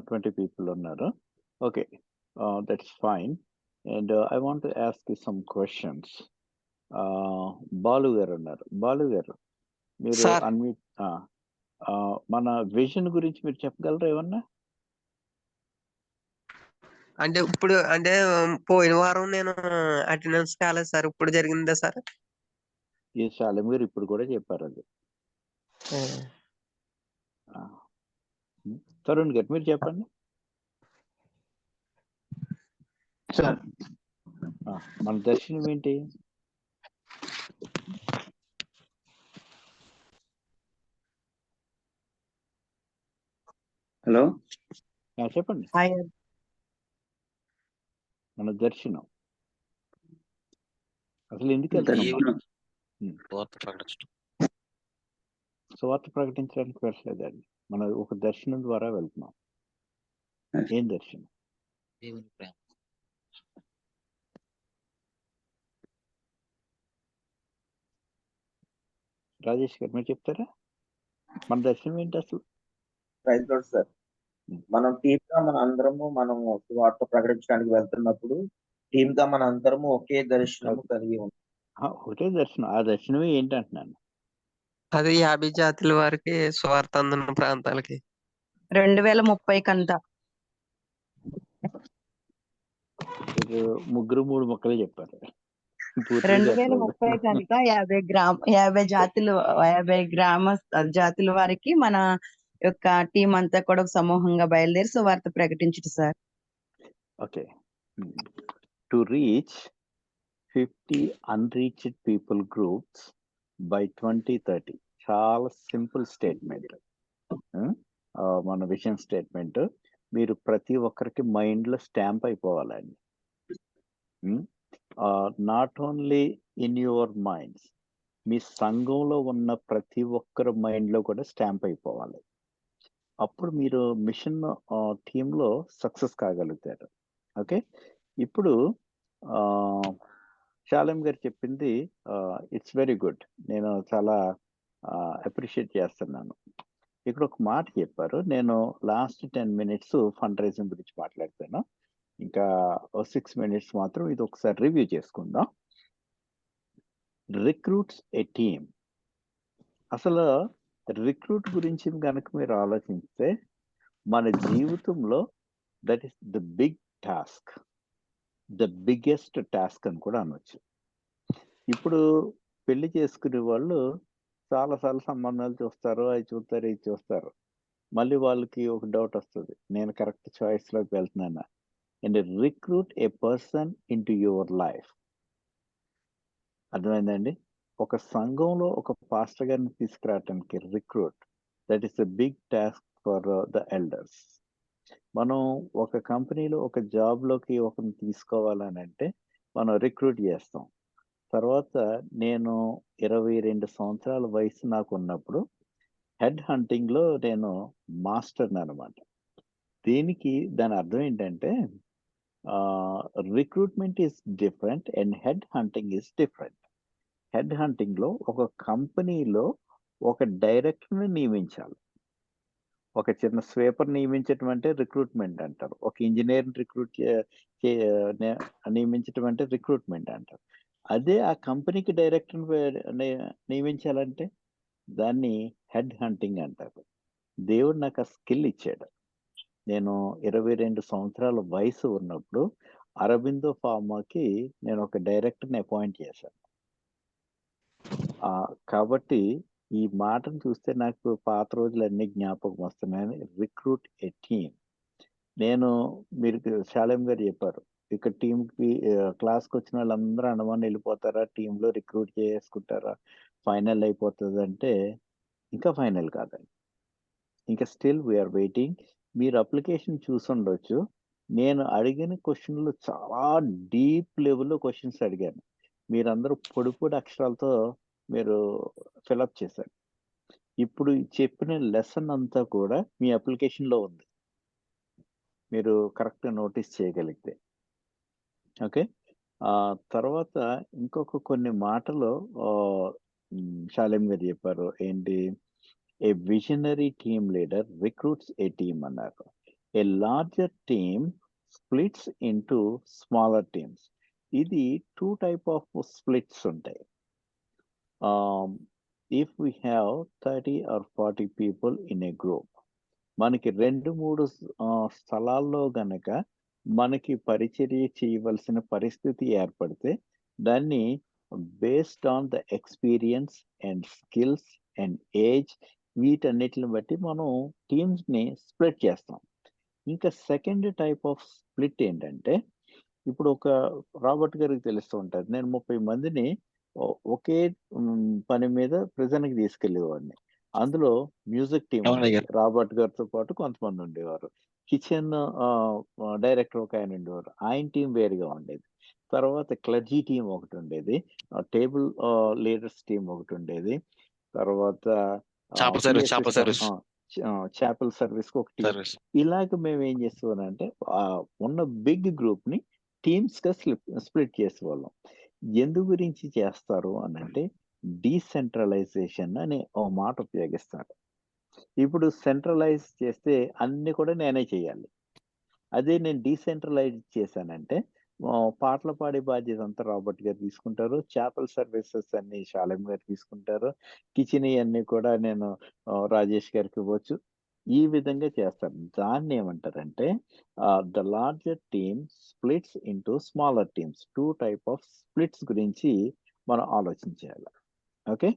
20 people ఉన్నారు. Okay, that's fine. And I want to ask you some questions. Balu గారు ఉన్నారు. బాలు గారు, మీరు సార్ అన్మ్యూట్. మన విజన్ గురించి మీరు చెప్పగలరా ఏమన్నా? అంటే ఇప్పుడు అంటే పోయిన వారం నేను అటెండెన్స్ కాలేదు సార్. ఇప్పుడు జరిగిందా సార్? ఈ శాలం గారు ఇప్పుడు కూడా చెప్పారు అది. తరుణ్ గారు మీరు చెప్పండి. సార్ మన దర్శనం ఏంటి? హలో చెప్పండి. మన దర్శనం అసలు ఎందుకు వెళ్తున్నాం? దర్శనం సువార్త ప్రకటించడానికి వెళ్ళలేదండి. మన ఒక దర్శనం ద్వారా వెళ్తున్నాం. ఏం దర్శనం? రాజేష్ గారు మీరు చెప్తారా? మన దర్శనం ఏంటి అసలు? Praise Lord sir. మనం టీమ్ గా మన అందరము మనము వార్త ప్రకటించడానికి వెళ్తున్నప్పుడు టీమ్ గా మన అందరము ఒకే దర్శనము కలిగి ఉంటాం. ఒకటే దర్శనం. ఆ దర్శనమే ఏంటి అంటున్నాను. అది 50 జాతుల వారికి స్వార్థ అందున్న ప్రాంతాలకి 2030 కంతా. మీరు ముగ్గురు 3 మొక్కలే చెప్పారు. 2030 కనుక 50 జాతులు 50 గ్రామ జాతుల వారికి మన యొక్క టీం అంతా కూడా ఒక సమూహంగా బయలుదేరి సువార్త ప్రకటించుట sir. Okay, to reach 50 unreached people groups by 2030. చాలా సింపుల్ స్టేట్మెంట్. మన విజన్ స్టేట్మెంట్. మీరు ప్రతి ఒక్కరికి మైండ్ లో స్టాంప్ అయిపోవాలండి. Not only in your minds, మీ సంఘంలో ఉన్న ప్రతి ఒక్కరి మైండ్ లో కూడా స్టాంప్ అయిపోవాలి. అప్పుడు మీరు మిషన్ టీంలో సక్సెస్ కాగలుగుతారు. ఓకే, ఇప్పుడు శాలం గారు చెప్పింది ఇట్స్ వెరీ గుడ్. నేను చాలా అప్రిషియేట్ చేస్తున్నాను. ఇక్కడ ఒక మాట చెప్పారు. నేను లాస్ట్ 10 minutes ఫండ్ రైజింగ్ గురించి మాట్లాడతాను. ఇంకా 6 minutes మాత్రం ఇది ఒకసారి రివ్యూ చేసుకుందాం. Recruits a team. అసలు రిక్రూట్ గురించి కనుక మీరు ఆలోచిస్తే మన జీవితంలో that is the big task, the biggest task అని కూడా అనొచ్చు. ఇప్పుడు పెళ్లి చేసుకునే వాళ్ళు చాలాసార్లు సంబంధాలు చూస్తారు, అవి చూస్తారు, ఇది చూస్తారు. మళ్ళీ వాళ్ళకి ఒక డౌట్ వస్తుంది, నేను కరెక్ట్ చాయిస్ లోకి వెళ్తున్నానా? And recruit a person into your life. అర్థమైందండి? ఒక సంఘంలో ఒక పాస్టర్ గారిని తీసుకురావటానికి recruit, that is the big task for the elders. మనం ఒక కంపెనీలో ఒక జాబ్లోకి ఒకరిని తీసుకోవాలని అంటే మనం రిక్రూట్ చేస్తాం. తర్వాత నేను 22 సంవత్సరాల వయసు నాకు ఉన్నప్పుడు హెడ్ హంటింగ్లో నేను మాస్టర్ని అనమాట. దీనికి దాని అర్థం ఏంటంటే recruitment is different and head hunting is different. Head హంటింగ్లో ఒక కంపెనీలో ఒక డైరెక్టర్ని నియమించాలి. ఒక చిన్న స్వీపర్ నియమించటం అంటే రిక్రూట్మెంట్ అంటారు. ఒక ఇంజనీర్ని నియమించటం అంటే రిక్రూట్మెంట్ అంటారు. అదే ఆ కంపెనీకి డైరెక్టర్ని నియమించాలంటే దాన్ని హెడ్ హంటింగ్ అంటారు. దేవుడు నాకు ఆ స్కిల్ ఇచ్చాడు. నేను 22 సంవత్సరాల వయసు ఉన్నప్పుడు అరబిందో ఫార్మాకి నేను ఒక డైరెక్టర్ని అపాయింట్ చేశాను. కాబట్టి ఈ మాటను చూస్తే నాకు పాత రోజులు అన్ని జ్ఞాపకం వస్తున్నాయని. రిక్రూట్ ఏ టీమ్. నేను మీరు శాలేం గారు చెప్పారు, ఇక్కడ టీంకి క్లాస్కి వచ్చిన వాళ్ళందరూ అనమని వెళ్ళిపోతారా, టీంలో రిక్రూట్ చేసుకుంటారా, ఫైనల్ అయిపోతుంది అంటే ఇంకా ఫైనల్ కాదండి. ఇంకా స్టిల్ వీఆర్ వెయిటింగ్. మీరు అప్లికేషన్ చూసి ఉండొచ్చు. నేను అడిగిన క్వశ్చన్లు చాలా డీప్ లెవెల్లో క్వశ్చన్స్ అడిగాను. మీరందరూ పొడి పొడి అక్షరాలతో మీరు ఫిలప్ చేశారు. ఇప్పుడు చెప్పిన లెసన్ అంతా కూడా మీ అప్లికేషన్లో ఉంది. మీరు కరెక్ట్ నోటీస్ చేయగలిగితే. ఓకే. తర్వాత ఇంకొక కొన్ని మాటలు షాలేం గారు చెప్పారు. ఏంటి? A visionary team leader recruits a team అన్నారు. A larger team splits into smaller teams. ఇది 2 టైప్ ఆఫ్ స్ప్లిట్స్ ఉంటాయి. If we have 30 or 40 people in a group, మనకి 2-3 స్థలాల్లో గనక మనకి పరిచర్య చేయవలసిన పరిస్థితి ఏర్పడితే, దాన్ని based on the experience and skills and age, వీటన్నిటిని బట్టి మనం టీమ్స్ని స్ప్లిట్ చేస్తాం. ఇంకా సెకండ్ టైప్ ఆఫ్ స్ప్లిట్ ఏంటంటే, ఇప్పుడు ఒక రాబర్ట్ గారికి తెలుస్తూ ఉంటుంది, నేను 30 మందిని ఒకే పని మీద ప్రిజన్కి తీసుకెళ్ళేవాడిని. అందులో మ్యూజిక్ టీం ఉండేది, రాబర్ట్ గారితో పాటు కొంతమంది ఉండేవారు. కిచెన్ డైరెక్టర్ ఒక ఆయన ఉండేవారు, ఆయన టీం వేరుగా ఉండేది. తర్వాత క్లర్జీ టీం ఒకటి ఉండేది, టేబుల్ లీడర్స్ టీం ఒకటి ఉండేది. తర్వాత చాపల్ సర్వీస్ ఒక టీం. ఇలాగ మేము ఏం చేసేవాళ్ళంటే ఉన్న బిగ్ గ్రూప్ ని టీమ్స్ గా స్ప్లిట్ చేసేవాళ్ళం. ఎందు గురించి చేస్తారు అని అంటే, డీసెంట్రలైజేషన్ అనే ఓ మాట ఉపయోగిస్తారు. ఇప్పుడు సెంట్రలైజ్ చేస్తే అన్ని కూడా నేనే చేయాలి. అదే నేను డీసెంట్రలైజ్ చేశానంటే, పాటలు పాడే బాధ్యత అంతా రాబర్ట్ గారు తీసుకుంటారు, చాపల్ సర్వీసెస్ అన్ని షాలేం గారు తీసుకుంటారు, కిచెన్ అన్ని కూడా నేను రాజేష్ గారికి ఇవ్వచ్చు. ఈ విధంగా చేస్తారు. దాన్ని ఏమంటారంటే, the larger team splits into smaller teams. 2 type of splits గురించి మనం ఆలోచించాలి. ఓకే.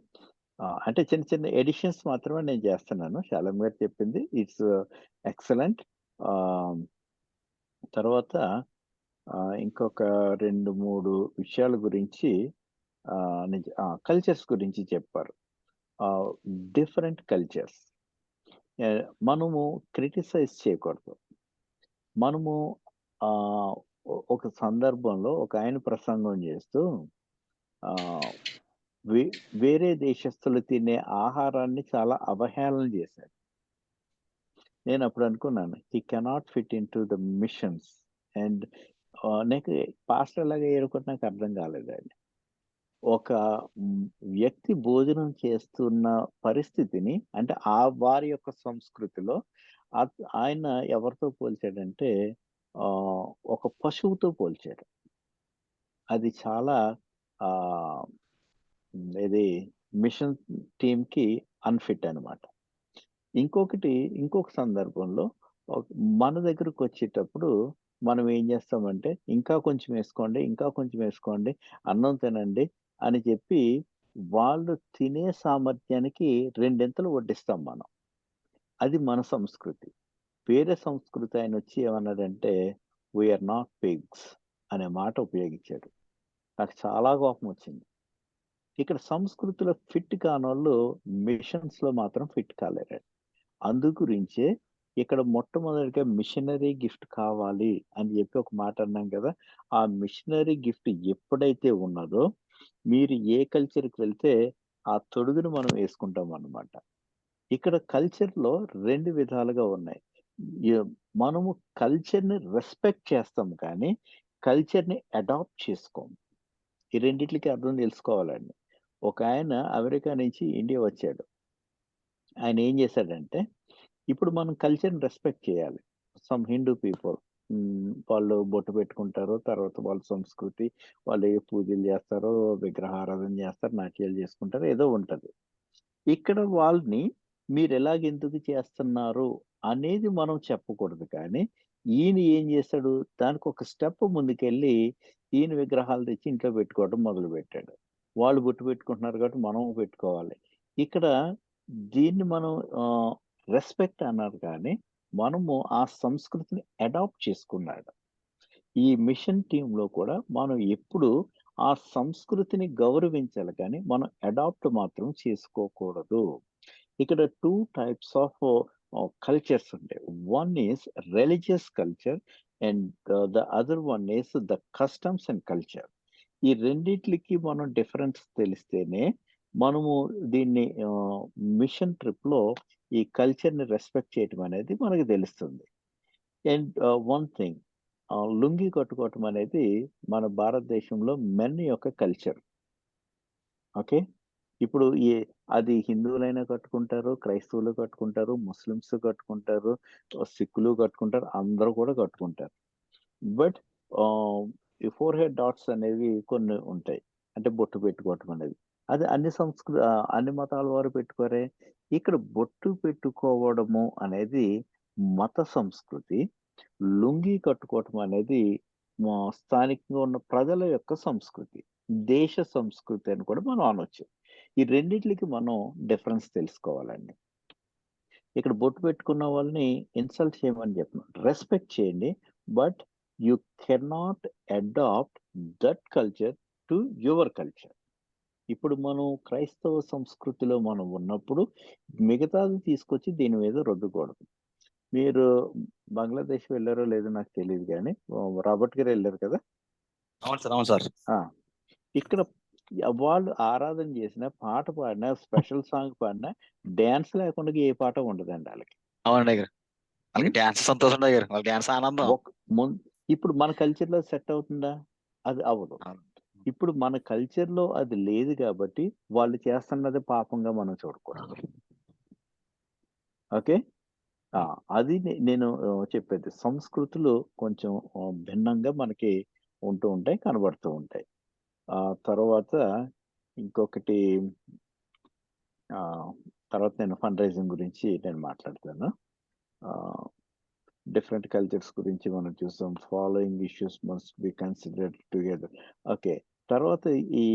అంటే చిన్న చిన్న ఎడిషన్స్ మాత్రమే నేను చేస్తున్నాను. షాలేం గారు చెప్పింది ఇట్స్ ఎక్సలెంట్. తర్వాత ఇంకొక 2-3 విషయాల గురించి కల్చర్స్ గురించి చెప్పారు. డిఫరెంట్ కల్చర్స్ మనము క్రిటిసైజ్ చేయకూడదు. మనము ఒక సందర్భంలో ఒక ఆయన ప్రసంగం చేస్తూ వేరే దేశస్తులు తినే ఆహారాన్ని చాలా అవహేళన చేశాడు. నేను అప్పుడు అనుకున్నాను, he cannot fit in to the machines. And నాకు పాస్టర్ లాగా ఏడుకుంటే నాకు అర్థం కాలేదండి. ఒక వ్యక్తి భోజనం చేస్తున్న పరిస్థితిని, అంటే వారి యొక్క సంస్కృతిలో ఆయన ఎవరితో పోల్చాడంటే, ఒక పశువుతో పోల్చాడు. అది చాలా ఇది మిషన్ టీంకి అన్ఫిట్ అనమాట. ఇంకొక సందర్భంలో మన దగ్గరకు వచ్చేటప్పుడు మనం ఏం చేస్తామంటే, ఇంకా కొంచెం వేసుకోండి, ఇంకా కొంచెం వేసుకోండి, అన్నం తినండి అని చెప్పి వాళ్ళు తినే సామర్థ్యానికి 2 వడ్డిస్తాం మనం. అది మన సంస్కృతి. వేరే సంస్కృతి ఆయన వచ్చి ఏమన్నాడంటే, వీఆర్ నాట్ పిగ్స్ అనే మాట ఉపయోగించాడు. నాకు చాలా కోపం వచ్చింది. ఇక్కడ సంస్కృతిలో ఫిట్ కానోళ్ళు మిషన్స్ లో మాత్రం ఫిట్ కాలేరు. అందు గురించే ఇక్కడ మొట్టమొదటిగా మిషనరీ గిఫ్ట్ కావాలి అని చెప్పి ఒక మాట అన్నాం కదా. ఆ మిషనరీ గిఫ్ట్ ఎప్పుడైతే ఉన్నదో, మీరు ఏ కల్చర్కి వెళ్తే ఆ తొడుగును మనం వేసుకుంటాం అన్నమాట. ఇక్కడ కల్చర్లో 2 విధాలుగా ఉన్నాయి. మనము కల్చర్ని రెస్పెక్ట్ చేస్తాం కానీ కల్చర్ని అడాప్ట్ చేసుకోము. ఈ రెండిట్లకి అర్థం తెలుసుకోవాలండి. ఒక ఆయన అమెరికా నుంచి ఇండియా వచ్చాడు. ఆయన ఏం చేశాడంటే, ఇప్పుడు మనం కల్చర్ని రెస్పెక్ట్ చేయాలి. సమ్ హిందూ పీపుల్ వాళ్ళు బొట్టు పెట్టుకుంటారు, తర్వాత వాళ్ళ సంస్కృతి, వాళ్ళు ఏ పూజలు చేస్తారో, విగ్రహారాధన చేస్తారు, నాట్యాలు చేసుకుంటారు, ఏదో ఉంటది. ఇక్కడ వాళ్ళని మీరు ఎలాగెందుకు చేస్తున్నారు అనేది మనం చెప్పకూడదు. కానీ ఈయన ఏం చేశాడు, దానికి ఒక స్టెప్ ముందుకెళ్ళి ఈయన విగ్రహాలు తెచ్చి ఇంట్లో పెట్టుకోవడం మొదలు పెట్టాడు. వాళ్ళు బొట్టు పెట్టుకుంటున్నారు కాబట్టి మనం పెట్టుకోవాలి. ఇక్కడ దీన్ని మనం రెస్పెక్ట్ అన్నారు కానీ మనము ఆ సంస్కృతిని అడాప్ట్ చేసుకున్నాడు. ఈ మిషన్ టీంలో కూడా మనం ఎప్పుడు ఆ సంస్కృతిని గౌరవించాలి కానీ మనం అడాప్ట్ మాత్రం చేసుకోకూడదు. ఇక్కడ 2 టైప్స్ ఆఫ్ కల్చర్స్ ఉంటాయి. One is religious culture and the other one is the customs and culture. ఈ రెండిట్లకి మనం డిఫరెన్స్ తెలిస్తేనే మనము దీన్ని మిషన్ ట్రిప్ లో ఈ కల్చర్ ని రెస్పెక్ట్ చేయటం అనేది మనకు తెలుస్తుంది. అండ్ వన్ థింగ్, లుంగి కట్టుకోవటం అనేది మన భారతదేశంలో మెన్ యొక్క కల్చర్. ఓకే, ఇప్పుడు అది హిందువులైనా కట్టుకుంటారు, క్రైస్తవులు కట్టుకుంటారు, ముస్లిమ్స్ కట్టుకుంటారు, సిక్కులు కట్టుకుంటారు, అందరూ కూడా కట్టుకుంటారు. బట్ ఈ ఫోర్ హెడ్ డాట్స్ అనేవి కొన్ని ఉంటాయి, అంటే బొట్టు పెట్టుకోవటం అనేది. అది అన్ని మతాల వారు పెట్టుకోరే. ఇక్కడ బొట్టు పెట్టుకోవడము అనేది మత సంస్కృతి, లుంగి కట్టుకోవటం అనేది స్థానికంగా ఉన్న ప్రజల యొక్క సంస్కృతి, దేశ సంస్కృతి అని కూడా మనం అనొచ్చు. ఈ రెండిట్లకి మనం డిఫరెన్స్ తెలుసుకోవాలండి. ఇక్కడ బొట్టు పెట్టుకున్న వాళ్ళని ఇన్సల్ట్ చేయమని చెప్తున్నాం, రెస్పెక్ట్ చేయండి, but you cannot adapt that culture to your culture. ఇప్పుడు మనం క్రైస్తవ సంస్కృతిలో మనం ఉన్నప్పుడు మిగతాది తీసుకొచ్చి దీని మీద రుద్దకూడదు. మీరు బంగ్లాదేశ్ వెళ్ళారో లేదో నాకు తెలియదు, కానీ రాబర్ట్ గారు వెళ్ళారు కదా. అవును సార్, అవును సార్. ఇక్కడ వాళ్ళు ఆరాధన చేసిన, పాట పాడినా, స్పెషల్ సాంగ్ పాడినా, డాన్స్ లేకుండా ఏ పాట ఉండదండి వాళ్ళకి. అవునండి గారు, వాళ్ళకి డాన్స్ సంతోషం ఉండదు గారు, వాళ్ళకి డాన్స్ ఆనందం. ఇప్పుడు మన కల్చర్ లో సెట్ అవుతుందా? అది అవ్వదు. ఇప్పుడు మన కల్చర్ లో అది లేదు కాబట్టి వాళ్ళు చేస్తున్నది పాపంగా మనం చూడకూడదు. ఓకే, అది నేను చెప్పేది. సంస్కృతులు కొంచెం భిన్నంగా మనకి ఉంటూ ఉంటాయి, కనబడుతూ ఉంటాయి. తర్వాత ఇంకొకటి, తర్వాత నేను ఫండ్ రైజింగ్ గురించి నేను మాట్లాడతాను. డిఫరెంట్ కల్చర్స్ గురించి మనం చూస్తాం. Following issues must be considered together. Okay, తర్వాత ఈ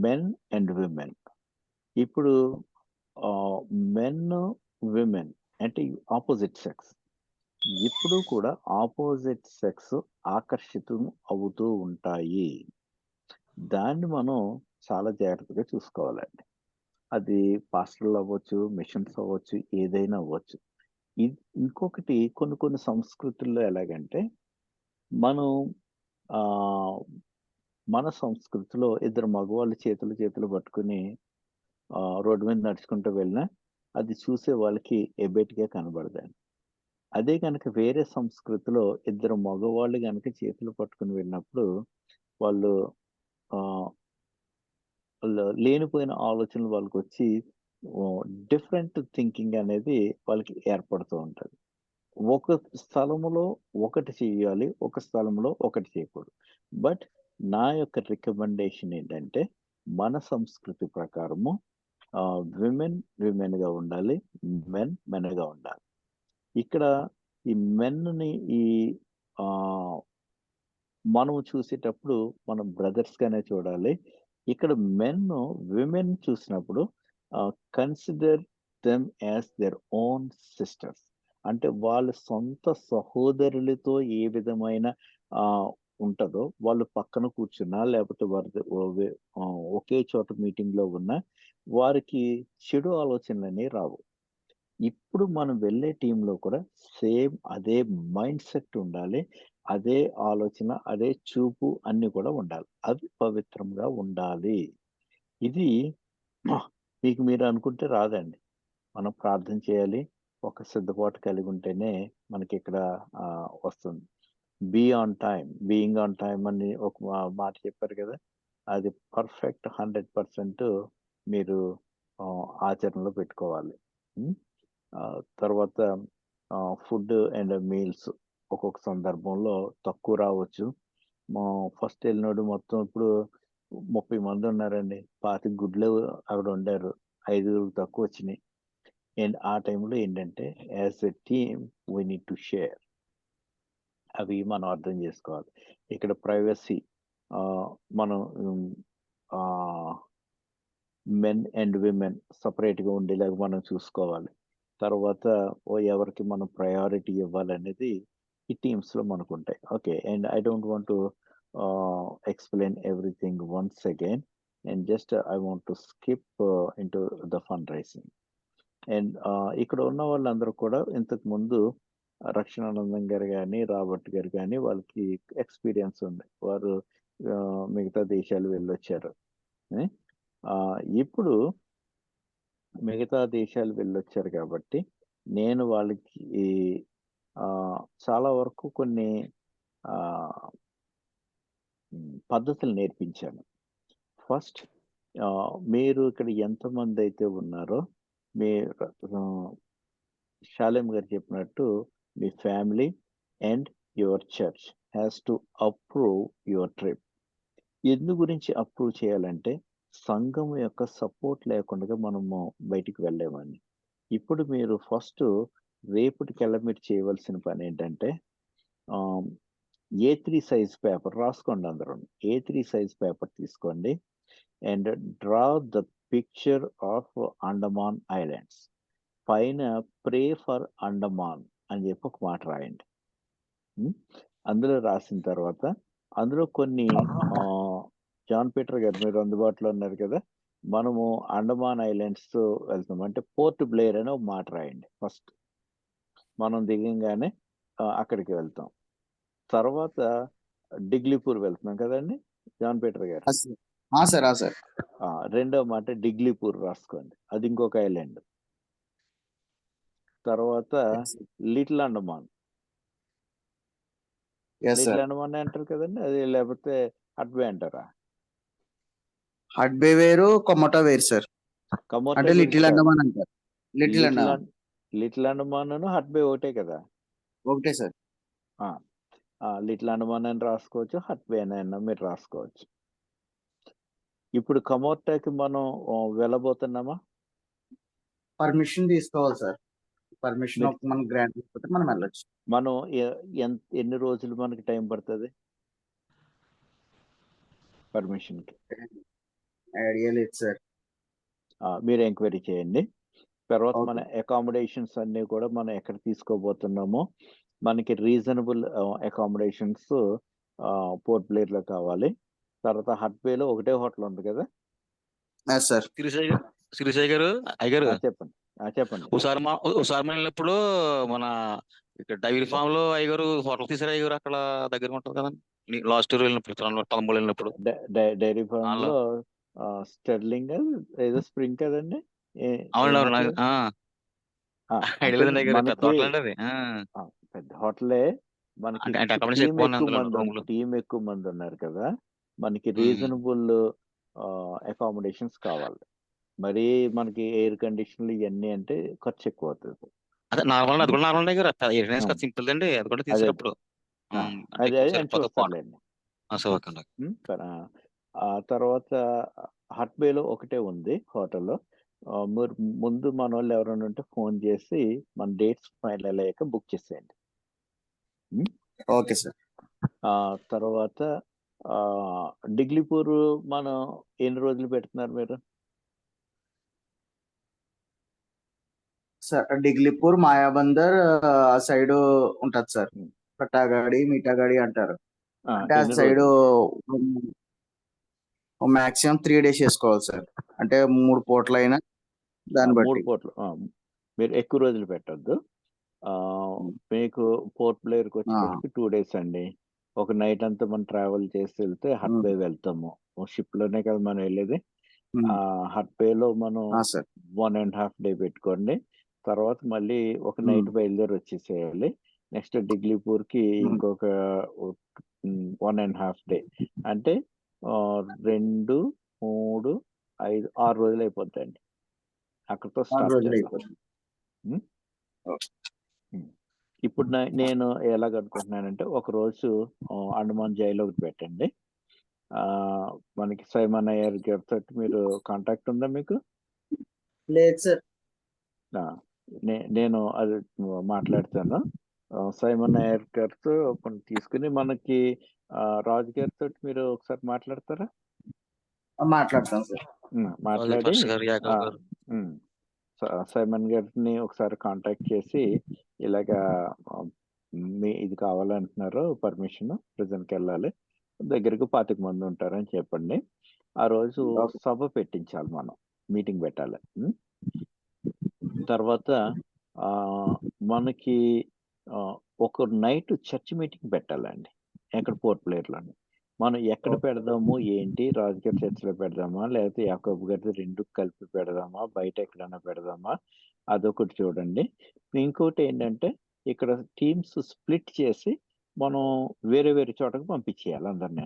మెన్ అండ్ విమెన్. ఇప్పుడు మెన్ విమెన్ అంటే ఆపోజిట్ సెక్స్, ఇప్పుడు కూడా ఆపోజిట్ సెక్స్ ఆకర్షితం అవుతూ ఉంటాయి. దాన్ని మనం చాలా జాగ్రత్తగా చూసుకోవాలండి. అది పాస్టర్లు అవ్వచ్చు, మిషన్స్ అవ్వచ్చు, ఏదైనా అవ్వచ్చు. ఇంకొకటి, కొన్ని సంస్కృతుల్లో ఎలాగంటే, మనం మన సంస్కృతిలో ఇద్దరు మగవాళ్ళు చేతులు పట్టుకుని రోడ్డు మీద నడుచుకుంటూ వెళ్ళినా అది చూసే వాళ్ళకి ఎబెట్గా కనబడదండి. అదే కనుక వేరే సంస్కృతిలో ఇద్దరు మగవాళ్ళు కనుక చేతులు పట్టుకుని వెళ్ళినప్పుడు వాళ్ళు లేనిపోయిన ఆలోచనలు వాళ్ళకి వచ్చి డిఫరెంట్ థింకింగ్ అనేది వాళ్ళకి ఏర్పడుతూ ఉంటుంది. ఒక స్థలంలో ఒకటి చేయాలి, ఒక స్థలంలో ఒకటి చేయకూడదు. బట్ నా యొక్క రికమెండేషన్ ఏంటంటే, మన సంస్కృతి ప్రకారము విమెన్ గా ఉండాలి, మెన్ గా ఉండాలి. ఇక్కడ ఈ మెన్ని మనం చూసేటప్పుడు మనం బ్రదర్స్ గానే చూడాలి. ఇక్కడ విమెన్ చూసినప్పుడు consider them as their own sisters. అంటే వాళ్ళ సొంత సహోదరులతో ఏ విధమైన ఉంటుందో, వాళ్ళు పక్కన కూర్చున్నా లేకపోతే ఒకే చోట మీటింగ్ లో ఉన్నా వారికి చెడు ఆలోచనలనే రావు. ఇప్పుడు మనం వెళ్ళే టీంలో కూడా సేమ్ అదే మైండ్ సెట్ ఉండాలి, అదే ఆలోచన, అదే చూపు అన్ని కూడా ఉండాలి. అవి పవిత్రంగా ఉండాలి. ఇది మీకు మీరు అనుకుంటే రాదండి. మనం ప్రార్థన చేయాలి, ఒక సిద్ధపాటు కలిగి ఉంటేనే మనకి ఇక్కడ వస్తుంది. బీయింగ్ ఆన్ టైం అని ఒక మాట చెప్పారు కదా, అది పర్ఫెక్ట్ 100% మీరు ఆచరణలో పెట్టుకోవాలి. తర్వాత ఫుడ్ అండ్ మీల్స్ ఒక్కొక్క సందర్భంలో తక్కువ రావచ్చు. ఫస్ట్ వెళ్ళినోడు మొత్తం ఇప్పుడు 30 మంది ఉన్నారండి, 25 గుడ్లు అక్కడ వండారు, 5 తక్కువ వచ్చినాయి. అండ్ ఆ టైంలో ఏంటంటే, as a team we need to share. అవి మనం అర్థం చేసుకోవాలి. ఇక్కడ ప్రైవసీ, మనం మెన్ అండ్ విమెన్ సపరేట్గా ఉండేలాగా మనం చూసుకోవాలి. తర్వాత ఎవరికి మనం ప్రయారిటీ ఇవ్వాలనేది ఈ టీమ్స్లో మనకు ఉంటాయి. Okay, and I don't want to explain everything once again, and just I want to skip into the fund raising. And ఇక్కడ ఉన్న వాళ్ళందరూ కూడా ఇంతకు ముందు రక్షణానందం గారు కానీ, రాబర్ట్ గారు కానీ, వాళ్ళకి ఎక్స్పీరియన్స్ ఉంది. వారు మిగతా దేశాలు వెళ్ళొచ్చారు. ఇప్పుడు మిగతా దేశాలు వెళ్ళొచ్చారు కాబట్టి నేను వాళ్ళకి చాలా వరకు కొన్ని పద్ధతులు నేర్పించాను. ఫస్ట్ మీరు ఇక్కడ ఎంతమంది అయితే ఉన్నారో మీ షాలేం గారు చెప్పినట్టు మీ family and your church has to approve your trip. ఎందు గురించి అప్రూవ్ చేయాలంటే సంఘం యొక్క సపోర్ట్ లేకుండా మనము బయటికి వెళ్ళలేమని. ఇప్పుడు మీరు ఫస్ట్ రేపటికల్లా మీరు చేయవలసిన పని ఏంటంటే A3 సైజ్ పేపర్ రాసుకోండి. అందరూ A3 సైజ్ పేపర్ తీసుకోండి and draw the picture of Andaman islands. పైన ప్రే ఫర్ అండమాన్ అని చెప్పి ఒక మాట రాయండి. అందులో రాసిన తర్వాత అందులో కొన్ని జాన్ పీటర్ గారు మీరు అందుబాటులో ఉన్నారు కదా, మనము అండమాన్ ఐలాండ్స్ వెళ్తాం అంటే పోర్ట్ బ్లేర్ అని ఒక మాట రాయండి. ఫస్ట్ మనం దిగంగానే అక్కడికి వెళ్తాం. తర్వాత డిగ్లీపూర్ వెళ్తున్నాం కదండి జాన్ పీటర్ గారు. సార్ రెండో మాట డిగ్లీపూర్ రాసుకోండి, అది ఇంకొక ఐలాండ్. తర్వాత లిటిల్ అండమాన్, లిటిల్ అండమాన్ అంటారు కదండి, అది లేకపోతే హట్బే అంటారా? హట్బే వేరు, కొమటో వేరు సార్. అంటే లిటిల్ అండమాన్ అంటారు. లిటిల్ అండమాన్ హట్బే ఒకటే కదా? ఒకటే సార్. లిటిల్ అండమాన్ అని రాసుకోవచ్చు, హట్బే అయినా మీరు రాసుకోవచ్చు. ఇప్పుడు కమోర్టాకి మనం వెళ్ళబోతున్నామా? పర్మిషన్ తీసుకోవాలి సార్. పర్మిషన్ మనం గ్రాంట్ తీసుకుంటే మనం వెళ్ళొచ్చు. మనం ఎన్ని రోజులు మనకి టైం పడుతుంది పర్మిషన్కి? ఐడియా లేదు సార్. మీరు ఎంక్వైరీ చేయండి. తర్వాత మన అకామిడేషన్స్ అన్ని కూడా మనం ఎక్కడ తీసుకోబోతున్నామో మనకి రీజనబుల్ అకామిడేషన్స్ పోర్ట్ బ్లేర్ లో కావాలి. తర్వాత హట్బేలో ఒకటే హోటల్ ఉంది కదా సార్? శ్రీశయ్య గారు, అయ్యగారు చెప్పండి. చెప్పండి. ఒకసారి వెళ్ళినప్పుడు మన ఇక్కడ డైరీ ఫామ్ లో అయ్యగారు హోటల్ తీసారు. అయ్యగారు అక్కడ దగ్గర ఉంటుంది కదా లాస్ట్ ఇయర్ వెళ్ళినప్పుడు 13 వెళ్ళినప్పుడు డైరీ ఫామ్ లో స్టెర్లింగ్ ఏదో స్ప్రింగ్ కదండి. పెద్ద హోటలే. మనకి టీం ఎక్కువ మంది ఉన్నారు కదా, మనకి రీజనబుల్ అకామిడేషన్స్ కావాలి. మరి మనకి ఎయిర్ కండిషన్లు ఇవన్నీ అంటే ఖర్చు ఎక్కువ అవుతుంది. సింపుల్ అండి, అది కూడా తీసేటప్పుడు చూస్తారులేండి. ఆ తర్వాత హట్బేలో ఒకటే ఉంది హోటల్. మీరు ముందు మన వాళ్ళు ఎవరైనా ఉంటే ఫోన్ చేసి మన డేట్స్ ఫైనల్ అయ్యాక బుక్ చేసేయండి. Okay sir. తర్వాత డిగ్లీపూర్ మనం ఎన్ని రోజులు పెడుతున్నారు మీరు? సార్ డిగ్లీపూర్, మాయాబందర్ ఆ సైడ్ ఉంటది సార్. కట్టాగాడి, మీటాగాడి అంటారు. అంటే ఆ సైడ్ మాక్సిమం 3 days చేసుకోవాలి సార్. అంటే 3 పూటలు అయినా దాన్ని బట్టి. 3 పూటలు మీరు ఎక్కువ రోజులు పెట్టద్దు. మీకు పోర్ట్ బ్లేర్కి వచ్చేసరికి 2 days అండి. ఒక నైట్ అంతా మనం ట్రావెల్ చేసి వెళ్తే హట్బే వెళ్తాము. షిప్ లోనే కదా మనం వెళ్ళేది. హట్బేలో మనం 1.5 day పెట్టుకోండి. తర్వాత మళ్ళీ ఒక నైట్ బయలుదేరి వచ్చేసేయాలి. నెక్స్ట్ డిగ్లీపూర్ కి ఇంకొక 1.5 day, అంటే 2, 3, 5, 6 రోజులు అయిపోద్దండి. అక్కడితో స్టార్ట్ చేద్దాం. ఇప్పుడు నేను ఎలాగనుకుంటున్నానంటే ఒకరోజు అండమాన్ జైలు ఒకటి పెట్టండి. మనకి సైమన్ అయ్యర్ గారితో మీరు కాంటాక్ట్ ఉందా మీకు? లేదు సార్. నేను అది మాట్లాడతాను. సైమన్ అయ్యర్ గారితో తీసుకుని మనకి రాజు గారితో మీరు ఒకసారి మాట్లాడతారా? మాట్లాడతాను సార్. మాట్లాడి సైమన్ గారిని ఒకసారి కాంటాక్ట్ చేసి ఇలాగా ఇది కావాలంటున్నారు పర్మిషన్, ప్రెజెంట్కి వెళ్ళాలి, దగ్గరకు 25 మంది ఉంటారని చెప్పండి. ఆ రోజు సభ పెట్టించాలి, మనం మీటింగ్ పెట్టాలి. తర్వాత మనకి ఒక నైట్ చర్చ్ మీటింగ్ పెట్టాలండి ఎక్కడ పోర్ట్ బ్లేర్లోని. మనం ఎక్కడ పెడదాము ఏంటి, రాజుగారి చర్చిలో పెడదామా లేకపోతే యాకోబు గారి 2 కలిపి పెడదామా, బయట ఎక్కడైనా పెడదామా, అదొకటి చూడండి. ఇంకోటి ఏంటంటే ఇక్కడ టీమ్స్ స్ప్లిట్ చేసి మనం వేరే వేరే చోటకు పంపించేయాలి అందరినీ.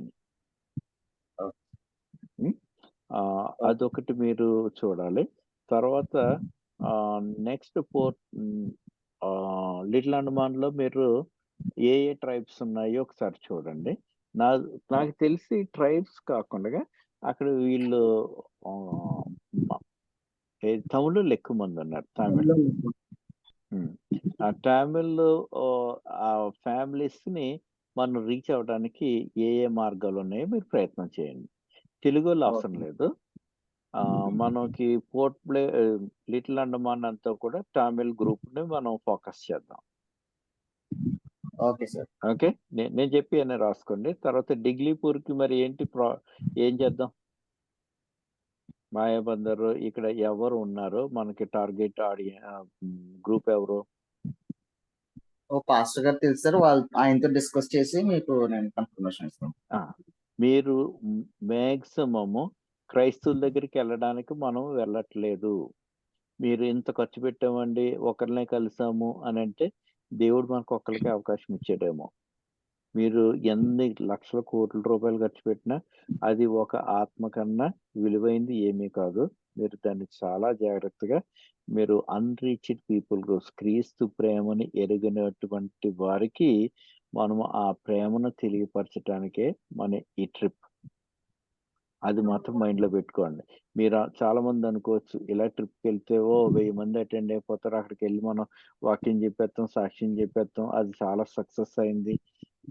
అదొకటి మీరు చూడాలి. తర్వాత నెక్స్ట్ లిటిల్ అండమాన్లో మీరు ఏ ఏ ట్రైబ్స్ ఉన్నాయో ఒకసారి చూడండి. నాకు తెలిసి ట్రైబ్స్ కాకుండా అక్కడ వీళ్ళు తమిళులు ఎక్కువ మంది ఉన్నారు. ఆ తమిళ్ ఆ ఫ్యామిలీస్ ని మనం రీచ్ అవ్వడానికి ఏ ఏ మార్గాలు ఉన్నాయో మీరు ప్రయత్నం చేయండి. తెలుగు వాళ్ళు అవసరం లేదు. మనకి లిటిల్ అండమాన్ అంతా కూడా తమిళ్ గ్రూప్ ని మనం ఫోకస్ చేద్దాం. Okay sir. ఓకే, నేను చెప్పి అని రాసుకోండి. తర్వాత డిగ్లీపూర్ కి మరి ఏం చేద్దాం? మాయాబందర్ ఇక్కడ ఎవరు ఉన్నారు మనకి టార్గెట్ గ్రూప్ ఎవరు? ఓ పాస్టర్ గారు తెలుసు సార్, ఆయనతో డిస్కస్ చేసి మీకు నేను కన్ఫర్మేషన్ ఇస్తాను. మీరు మ్యాక్సిమము క్రైస్తవుల దగ్గరికి వెళ్ళడానికి మనం వెళ్ళట్లేదు. మీరు ఇంత ఖర్చు పెట్టామండి, ఒకరినే కలిసాము అని అంటే దేవుడు మనకు ఒక్కరికే అవకాశం ఇచ్చాడేమో. మీరు ఎన్ని లక్షల కోట్ల రూపాయలు ఖర్చు పెట్టినా అది ఒక ఆత్మ కన్నా విలువైంది ఏమీ కాదు. మీరు దాన్ని చాలా జాగ్రత్తగా మీరు అన్రీచ్డ్ పీపుల్, క్రీస్తు ప్రేమని ఎరిగినటువంటి వారికి మనము ఆ ప్రేమను తెలియపరచడానికే మన ఈ ట్రిప్. అది మాత్రం మైండ్లో పెట్టుకోండి. మీరు చాలా మంది అనుకోవచ్చు ఇలా ట్రిప్కి వెళ్తే 1000 మంది అటెండ్ అయిపోతారు, అక్కడికి వెళ్ళి మనం వాక్యం చెప్పేస్తాం, సాక్ష్యం చెప్పేస్తాం, అది చాలా సక్సెస్ అయింది.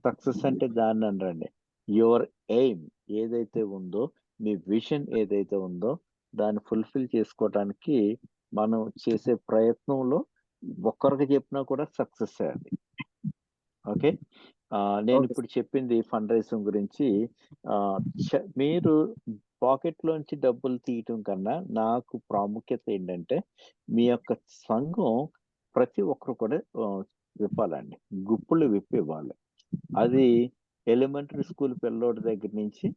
సక్సెస్ అంటే దాన్ని అనరండి. యువర్ ఎయిమ్ ఏదైతే ఉందో, మీ విజన్ ఏదైతే ఉందో దాన్ని ఫుల్ఫిల్ చేసుకోవడానికి మనం చేసే ప్రయత్నంలో ఒక్కరికి చెప్పినా కూడా సక్సెస్ అయ్యింది. ఓకే, నేను ఇప్పుడు చెప్పింది ఫండ్ రైజింగ్ గురించి. మీరు పాకెట్లోంచి డబ్బులు తీయటం కన్నా నాకు ప్రాముఖ్యత ఏంటంటే మీ యొక్క సంఘం ప్రతి ఒక్కరు కూడా విప్పాలండి, గుప్పులు విప్పి ఇవ్వాలి. అది ఎలిమెంటరీ స్కూల్ పిల్లోడి దగ్గర నుంచి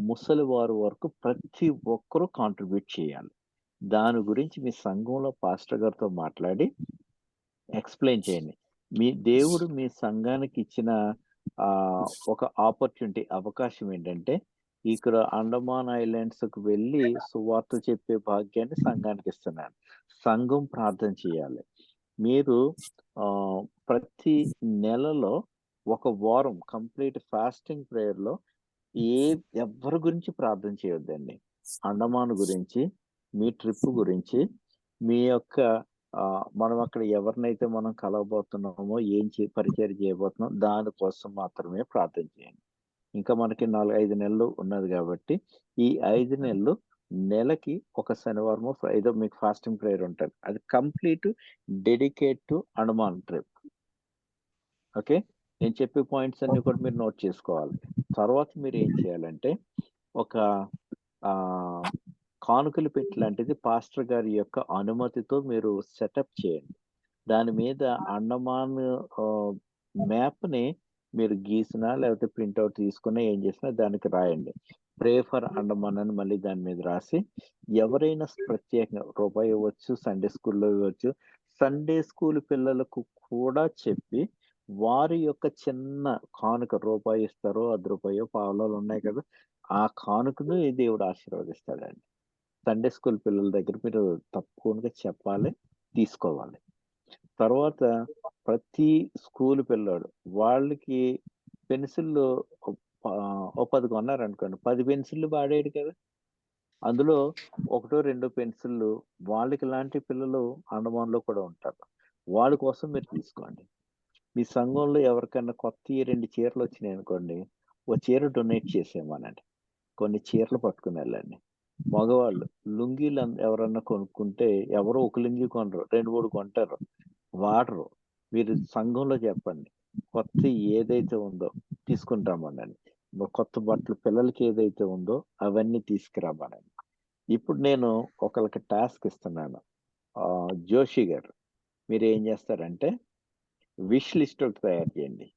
ముసలి వారి వరకు ప్రతి ఒక్కరూ కాంట్రిబ్యూట్ చేయాలి. దాని గురించి మీ సంఘంలో పాస్టర్ గారితో మాట్లాడి ఎక్స్ప్లెయిన్ చేయండి. మీ దేవుడు మీ సంఘానికి ఇచ్చిన ఒక ఆపర్చునిటీ, అవకాశం ఏంటంటే ఇక్కడ అండమాన్ ఐలాండ్స్కి వెళ్ళి సువార్త చెప్పే భాగ్యాన్ని సంఘానికి ఇస్తున్నాను. సంఘం ప్రార్థన చేయాలి. మీరు ప్రతి నెలలో ఒక వారం కంప్లీట్ ఫాస్టింగ్ ప్రేయర్లో ఎవరి గురించి ప్రార్థన చేయొద్దండి. అండమాన్ గురించి, మీ ట్రిప్ గురించి, మీ యొక్క మనం అక్కడ ఎవరినైతే మనం కలవబోతున్నామో, పరిచయం చేయబోతున్నాం దానికోసం మాత్రమే ప్రార్థన చేయండి. ఇంకా మనకి 4-5 నెలలు ఉన్నది కాబట్టి ఈ 5 నెలలు నెలకి ఒక శనివారము ఏదో మీకు ఫాస్టింగ్ ప్రేయర్ ఉంటుంది. అది complete dedicate to Andaman trip. Okay, నేను చెప్పే పాయింట్స్ అన్ని కూడా మీరు నోట్ చేసుకోవాలి. తర్వాత మీరు ఏం చేయాలంటే ఒక కానుకలు పెట్టి లాంటిది పాస్టర్ గారి యొక్క అనుమతితో మీరు సెటప్ చేయండి. దాని మీద అండమాన్ మ్యాప్ని మీరు గీసినా లేకపోతే ప్రింట్అవుట్ తీసుకున్నా ఏం చేసినా దానికి రాయండి. ప్రే ఫర్ అండమాన్ అని మళ్ళీ దాని మీద రాసి ఎవరైనా ప్రత్యేకంగా రూపాయి ఇవ్వచ్చు, సండే స్కూల్లో ఇవ్వచ్చు, సండే స్కూల్ పిల్లలకు కూడా చెప్పి వారి యొక్క చిన్న కానుక రూపాయి ఇస్తారో, 10 రూపాయో, పావలాలు ఉన్నాయి కదా, ఆ కానుకను దేవుడు ఆశీర్వదిస్తాడండి. సండే స్కూల్ పిల్లల దగ్గర మీరు తప్పకుండా చెప్పాలి, తీసుకోవాలి. తర్వాత ప్రతి స్కూల్ పిల్లాడు వాళ్ళకి పెన్సిళ్ళు 10 కొన్నారనుకోండి, 10 పెన్సిళ్ళు వాడాడు కదా, అందులో 1-2 పెన్సిళ్ళు వాళ్ళకి లాంటి పిల్లలు అండమాన్లో కూడా ఉంటారు, వాళ్ళ కోసం మీరు తీసుకోండి. మీ సంఘంలో ఎవరికైనా కొత్త 2 చీరలు వచ్చినాయి అనుకోండి, ఓ చీర డొనేట్ చేసేయమనండి, కొన్ని చీరలు పట్టుకుని వెళ్ళండి. మగవాళ్ళు లుంగీలు ఎవరన్నా కొనుక్కుంటే ఎవరో ఒక లుంగి కొనరు, 2-3 కొంటారు, వాడరు. మీరు సంఘంలో చెప్పండి, కొత్త ఏదైతే ఉందో తీసుకుంటామనండి, కొత్త బట్టలు పిల్లలకి ఏదైతే ఉందో అవన్నీ తీసుకురామనండి. ఇప్పుడు నేను ఒకరికి టాస్క్ ఇస్తున్నాను. జోషి గారు, మీరు ఏం చేస్తారంటే విష్ లిస్ట్ ఒకటి తయారు చేయండి.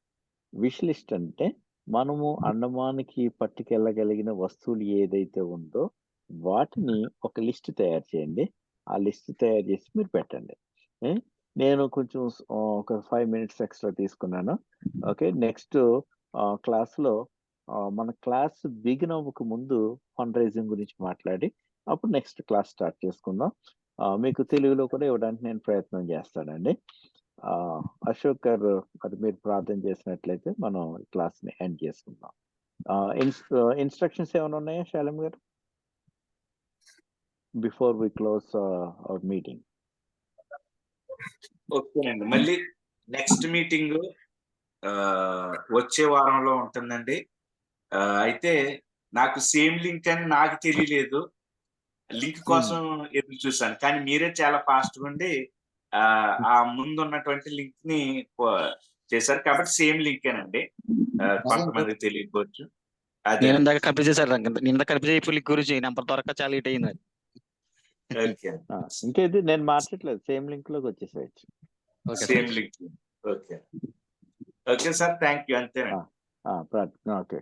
విష్ లిస్ట్ అంటే మనము అండమాన్కి పట్టుకెళ్ళగలిగిన వస్తువులు ఏదైతే ఉందో వాటిని ఒక లిస్ట్ తయారు చేయండి. ఆ లిస్ట్ తయారు చేసి మీరు పెట్టండి. నేను కొంచెం ఒక 5 minutes ఎక్స్ట్రా తీసుకున్నాను. ఓకే. నెక్స్ట్ క్లాస్లో మన క్లాస్ బిగిన్ అవ్వక ముందు ఫండ్ రైజింగ్ గురించి మాట్లాడి అప్పుడు నెక్స్ట్ క్లాస్ స్టార్ట్ చేసుకుందాం. మీకు తెలుగులో కూడా ఇవ్వడానికి నేను ప్రయత్నం చేస్తానండి. అశోక్ గారు అది మీరు ప్రార్థన చేసినట్లయితే మనం క్లాస్ని ఎండ్ చేసుకుందాం. ఇన్స్ట్రక్షన్స్ ఏమైనా ఉన్నాయా శాలం గారు before we close our meeting? ఓకేనండి. మళ్ళీ నెక్స్ట్ మీటింగ్ వచ్చే వారంలో ఉంటుందండి. అయితే నాకు సేమ్ లింక్ అని నాకు తెలియలేదు. లింక్ కోసం ఎదురు చూసాను, కానీ మీరే చాలా ఫాస్ట్ గా ఉండి ఆ ముందు ఉన్నటువంటి లింక్ ని చేశారు కాబట్టి సేమ్ లింకేనండి. కొంతమందికి తెలియకపోవచ్చు. అదే నేను ఇందాక కంప్లీట్ చేశాను. నిన్న కంప్లీట్ అయిపోయి లింక్ గురించి నెంబర్ దొరక చాలా లేట్ అయింది. ఓకే, ఇంకేది నేను మార్చట్లేదు, సేమ్ లింక్ లోకి వచ్చేసేయచ్చు. Same link. Okay okay sir, thank you. అంతేనండి. ప్రార్థన. ఓకే.